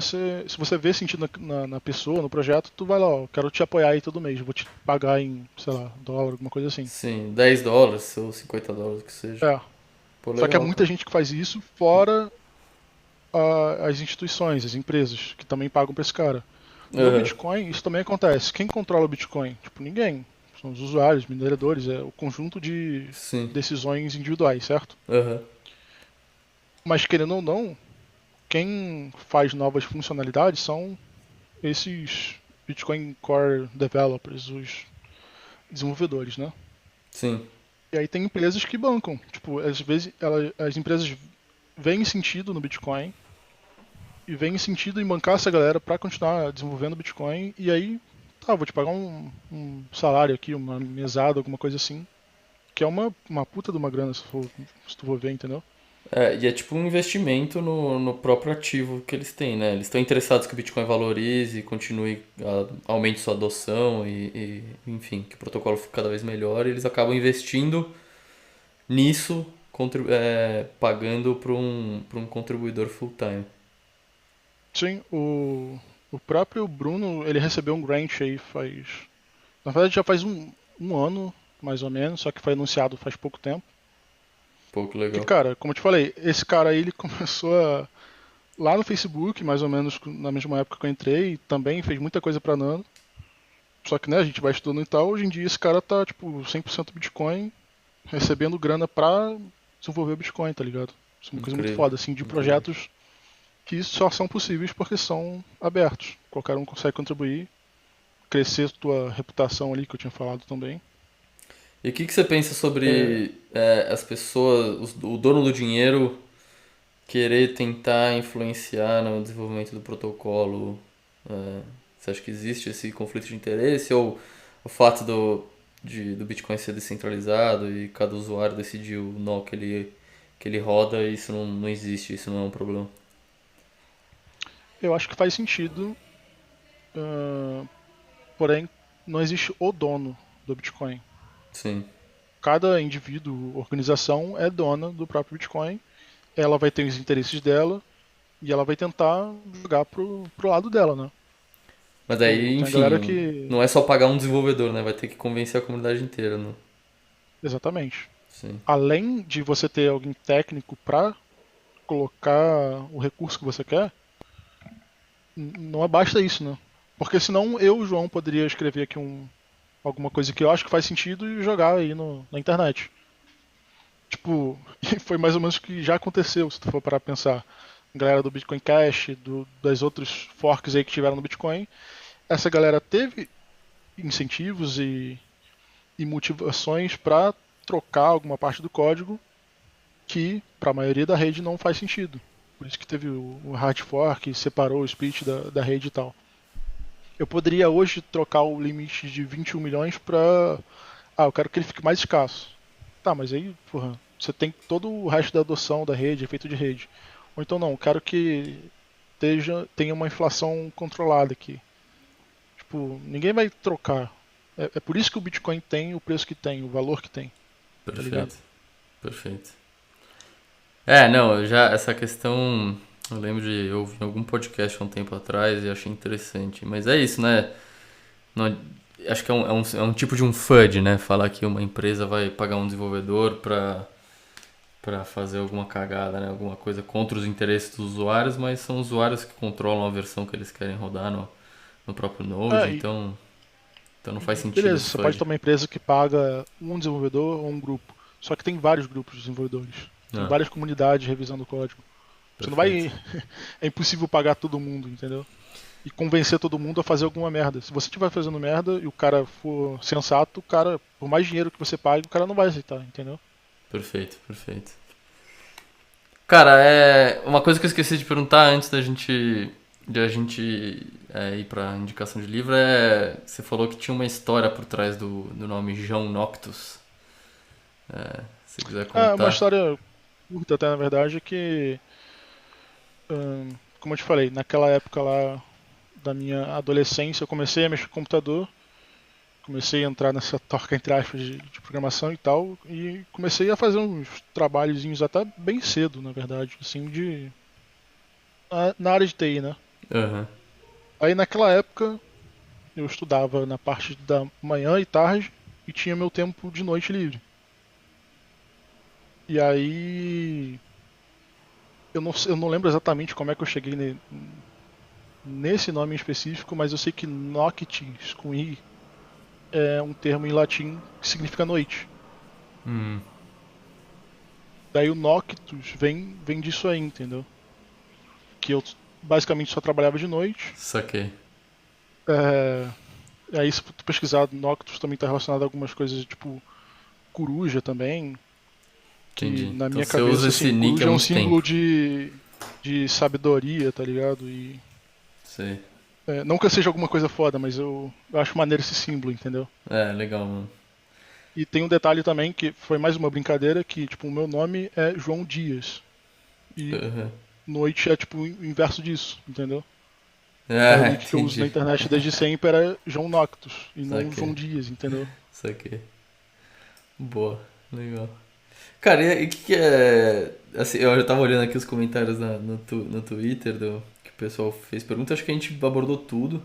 se você vê sentido na pessoa, no projeto, tu vai lá, ó, quero te apoiar aí todo mês, vou te pagar em, sei lá, dólar, alguma coisa assim.
Sim, US$ 10 ou US$ 50, o que seja.
É.
Pô,
Só que é
legal,
muita
cara.
gente que faz isso fora as instituições, as empresas, que também pagam para esse cara. No
Aham,
Bitcoin, isso também acontece. Quem controla o Bitcoin? Tipo, ninguém. São os usuários, mineradores, é o conjunto de
sim.
decisões individuais, certo?
Aham,
Mas querendo ou não, quem faz novas funcionalidades são esses Bitcoin Core Developers, os desenvolvedores, né?
sim.
E aí tem empresas que bancam. Tipo, às vezes as empresas veem sentido no Bitcoin e veem sentido em bancar essa galera para continuar desenvolvendo Bitcoin. E aí, tá, vou te pagar um salário aqui, uma mesada, alguma coisa assim. Que é uma puta de uma grana, se tu for ver, entendeu?
É, e é tipo um investimento no próprio ativo que eles têm, né? Eles estão interessados que o Bitcoin valorize, continue, aumente sua adoção enfim, que o protocolo fique cada vez melhor e eles acabam investindo nisso, pagando para um contribuidor full-time.
Sim, o próprio Bruno, ele recebeu um grant aí faz. Na verdade, já faz um ano, mais ou menos, só que foi anunciado faz pouco tempo.
Pô, que
Que,
legal.
cara, como eu te falei, esse cara aí, ele começou lá no Facebook, mais ou menos na mesma época que eu entrei, também fez muita coisa pra Nano. Só que, né, a gente vai estudando e tal, hoje em dia esse cara tá, tipo, 100% Bitcoin, recebendo grana pra desenvolver o Bitcoin, tá ligado? Isso é uma coisa muito
Incrível,
foda, assim, de
incrível.
projetos que só são possíveis porque são abertos. Qualquer um consegue contribuir, crescer tua reputação ali, que eu tinha falado também.
E o que você pensa
É,
sobre as pessoas, o dono do dinheiro querer tentar influenciar no desenvolvimento do protocolo? É, você acha que existe esse conflito de interesse ou o fato do Bitcoin ser descentralizado e cada usuário decidir o nó que ele roda, isso não existe, isso não é um problema?
eu acho que faz sentido, ah, porém não existe o dono do Bitcoin.
Sim,
Cada indivíduo, organização é dona do próprio Bitcoin. Ela vai ter os interesses dela e ela vai tentar jogar pro lado dela, né?
mas
Tipo,
aí,
tem a
enfim,
galera
não,
que.
não é só pagar um desenvolvedor, né? Vai ter que convencer a comunidade inteira, né?
Exatamente.
Sim,
Além de você ter alguém técnico para colocar o recurso que você quer, não basta isso, né? Porque senão eu, João, poderia escrever aqui alguma coisa que eu acho que faz sentido e jogar aí na internet. Tipo, e foi mais ou menos o que já aconteceu, se tu for parar pra pensar. A galera do Bitcoin Cash, das outros forks aí que tiveram no Bitcoin, essa galera teve incentivos e motivações para trocar alguma parte do código que para a maioria da rede não faz sentido. Por isso que teve o hard fork, separou o split da rede e tal. Eu poderia hoje trocar o limite de 21 milhões para. Ah, eu quero que ele fique mais escasso. Tá, mas aí, porra, você tem todo o resto da adoção da rede, efeito de rede. Ou então não, eu quero que tenha uma inflação controlada aqui. Tipo, ninguém vai trocar. É por isso que o Bitcoin tem o preço que tem, o valor que tem, tá ligado?
Perfeito, perfeito. É, não, essa questão, eu lembro de ouvir em algum podcast há um tempo atrás e achei interessante. Mas é isso, né? Não, acho que é um tipo de um FUD, né? Falar que uma empresa vai pagar um desenvolvedor para fazer alguma cagada, né? Alguma coisa contra os interesses dos usuários, mas são usuários que controlam a versão que eles querem rodar no próprio Node,
Ah,
então não faz sentido
beleza,
esse
você pode ter
FUD.
uma empresa que paga um desenvolvedor ou um grupo. Só que tem vários grupos de desenvolvedores. Tem
Ah,
várias comunidades revisando o código. Você não
perfeito.
vai. É impossível pagar todo mundo, entendeu? E convencer todo mundo a fazer alguma merda. Se você estiver fazendo merda e o cara for sensato, o cara, por mais dinheiro que você pague, o cara não vai aceitar, entendeu?
Perfeito, perfeito. Cara, uma coisa que eu esqueci de perguntar antes de a gente ir pra indicação de livro você falou que tinha uma história por trás do nome João Noctus. Se quiser
Ah, uma
contar.
história curta até, na verdade, é que, como eu te falei, naquela época lá da minha adolescência, eu comecei a mexer com computador, comecei a entrar nessa torca, entre aspas, de programação e tal, e comecei a fazer uns trabalhozinhos até bem cedo, na verdade, assim, na área de TI, né?
Aham.
Aí naquela época eu estudava na parte da manhã e tarde e tinha meu tempo de noite livre. E aí eu não lembro exatamente como é que eu cheguei nesse nome em específico, mas eu sei que noctis com i é um termo em latim que significa noite.
Hum,
Daí o noctus vem disso aí, entendeu? Que eu basicamente só trabalhava de noite.
saquei.
É, aí se tu pesquisar, noctus também está relacionado a algumas coisas tipo coruja também, que
Entendi.
na
Então
minha
você usa
cabeça, assim,
esse nick há
coruja é um
muito tempo.
símbolo de sabedoria, tá ligado? E
Sei.
não que eu seja alguma coisa foda, mas eu acho maneiro esse símbolo, entendeu?
É, legal, mano.
E tem um detalhe também que foi mais uma brincadeira que, tipo, o meu nome é João Dias. E
Aham.
noite é, tipo, o inverso disso, entendeu? Aí o
Ah,
nick que eu uso na
entendi.
internet desde sempre era João Noctus e não João
Saquei,
Dias, entendeu?
saquei. Boa, legal. Cara, e o que é. Assim, eu já tava olhando aqui os comentários no Twitter que o pessoal fez pergunta. Acho que a gente abordou tudo.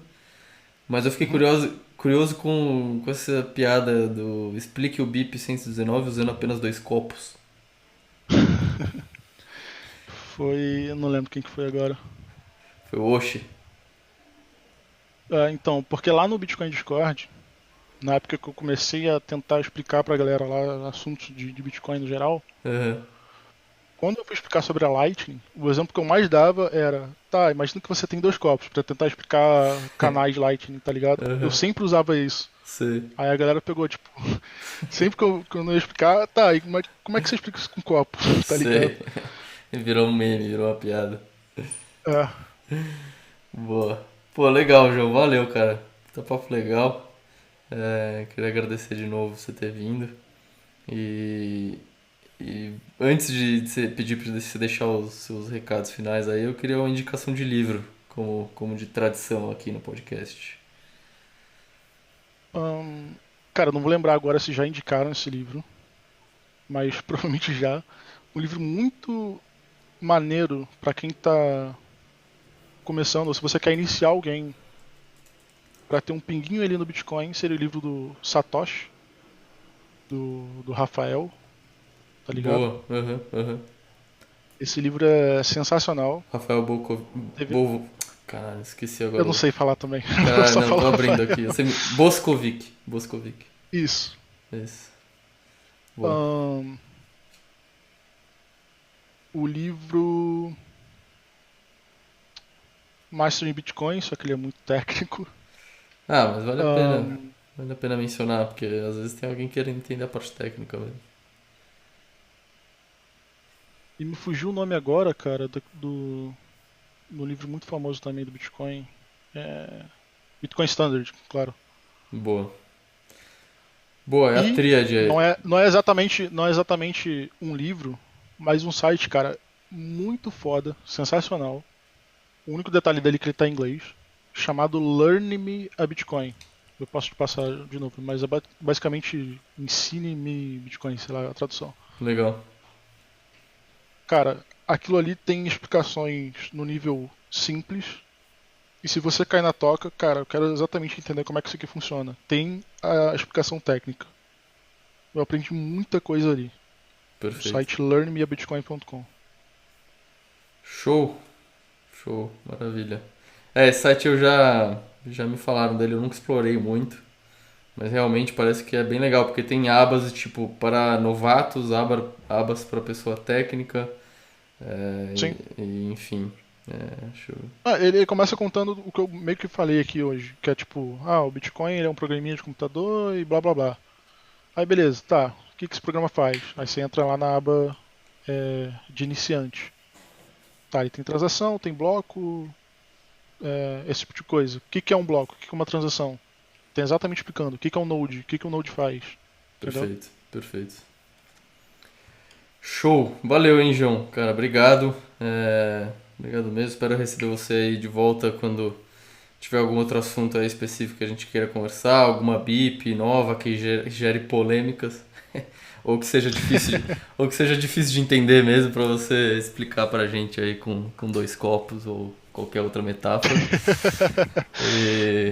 Mas eu fiquei
Uhum.
curioso com essa piada do explique o BIP 119 usando apenas dois copos.
Foi. Eu não lembro quem que foi agora.
Foi o Oshi.
Então, porque lá no Bitcoin Discord, na época que eu comecei a tentar explicar pra galera lá assuntos de Bitcoin no geral,
Aham,
quando eu fui explicar sobre a Lightning, o exemplo que eu mais dava era, tá, imagina que você tem dois copos pra tentar explicar canais Lightning, tá ligado? Eu
aham.
sempre usava isso.
Sei,
Aí a galera pegou, tipo, sempre que eu ia explicar, tá, e como é que você explica isso com copo, tá ligado?
sei. Virou um meme, virou uma piada.
É,
Boa. Pô, legal, João. Valeu, cara. Tá papo legal. Queria agradecer de novo você ter vindo. E, e antes de você pedir pra você deixar os seus recados finais aí, eu queria uma indicação de livro, como de tradição aqui no podcast.
hum, cara, não vou lembrar agora se já indicaram esse livro, mas provavelmente já. Um livro muito maneiro pra quem tá começando, ou se você quer iniciar alguém pra ter um pinguinho ali no Bitcoin, seria o livro do Satoshi, do Rafael, tá ligado?
Boa, aham, aham.
Esse livro é sensacional.
Rafael
Teve,
Caralho, esqueci
eu
agora
não
o.
sei falar também, eu
Caralho,
só
não,
falo
tô
Rafael.
abrindo aqui. Boscovic. Boscovic.
Isso.
Isso. Boa.
Ahn, o livro Mastering Bitcoin, só que ele é muito técnico.
Ah, mas vale a pena.
Ahn,
Vale a pena mencionar, porque às vezes tem alguém querendo entender a parte técnica mesmo.
E me fugiu o nome agora, cara, do livro muito famoso também do Bitcoin. É, Bitcoin Standard, claro.
Boa. Boa, é a
E
tríade.
não é exatamente um livro, mas um site, cara, muito foda, sensacional. O único detalhe dele é que ele tá em inglês, chamado Learn Me a Bitcoin. Eu posso te passar de novo, mas é basicamente ensine-me Bitcoin, sei lá, a tradução.
Legal.
Cara, aquilo ali tem explicações no nível simples. E se você cai na toca, cara, eu quero exatamente entender como é que isso aqui funciona. Tem a explicação técnica. Eu aprendi muita coisa ali. No
Perfeito.
site learnmeabitcoin.com.
Show. Show. Maravilha. Esse site já me falaram dele, eu nunca explorei muito. Mas realmente parece que é bem legal, porque tem abas tipo para novatos, abas para pessoa técnica,
Sim.
enfim. Acho
Ele começa contando o que eu meio que falei aqui hoje, que é tipo, o Bitcoin ele é um programinha de computador e blá blá blá. Aí beleza, tá. O que esse programa faz? Aí você entra lá na aba de iniciante. Tá, ele tem transação, tem bloco, esse tipo de coisa. O que é um bloco? O que é uma transação? Tem exatamente explicando o que é um node, o que um node faz. Entendeu?
perfeito, perfeito. Show. Valeu, hein, João. Cara, obrigado. Obrigado mesmo. Espero receber você aí de volta quando tiver algum outro assunto aí específico que a gente queira conversar, alguma BIP nova que gere polêmicas, ou que seja difícil, ou que seja difícil de entender mesmo para você explicar pra gente aí com dois copos ou qualquer outra metáfora.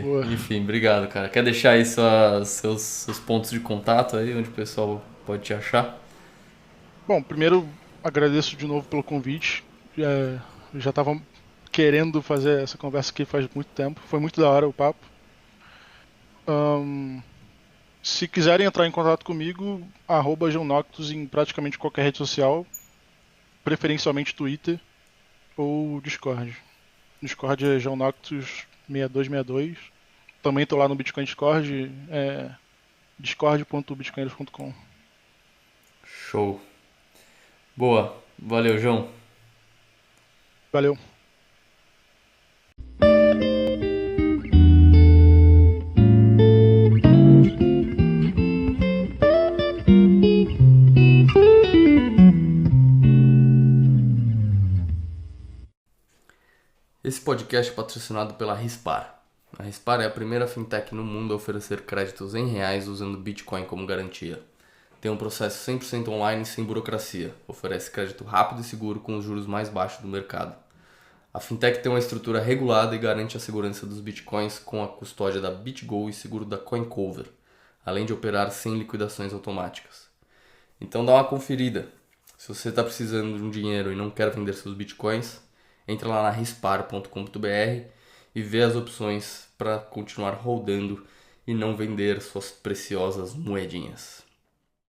Boa.
Enfim, obrigado, cara. Quer deixar aí seus pontos de contato aí, onde o pessoal pode te achar?
Bom, primeiro agradeço de novo pelo convite. Eu já estava querendo fazer essa conversa aqui faz muito tempo. Foi muito da hora o papo. Ahn, Se quiserem entrar em contato comigo, @geonoctus em praticamente qualquer rede social, preferencialmente Twitter ou Discord. Discord é geonoctus6262. Também estou lá no Bitcoin Discord, discord.bitcoiners.com.
Show. Boa. Valeu, João.
Valeu.
Esse podcast é patrocinado pela Rispar. A Rispar é a primeira fintech no mundo a oferecer créditos em reais usando Bitcoin como garantia. Tem um processo 100% online sem burocracia. Oferece crédito rápido e seguro com os juros mais baixos do mercado. A fintech tem uma estrutura regulada e garante a segurança dos bitcoins com a custódia da BitGo e seguro da CoinCover, além de operar sem liquidações automáticas. Então dá uma conferida. Se você está precisando de um dinheiro e não quer vender seus bitcoins, entra lá na rispar.com.br e vê as opções para continuar rodando e não vender suas preciosas moedinhas.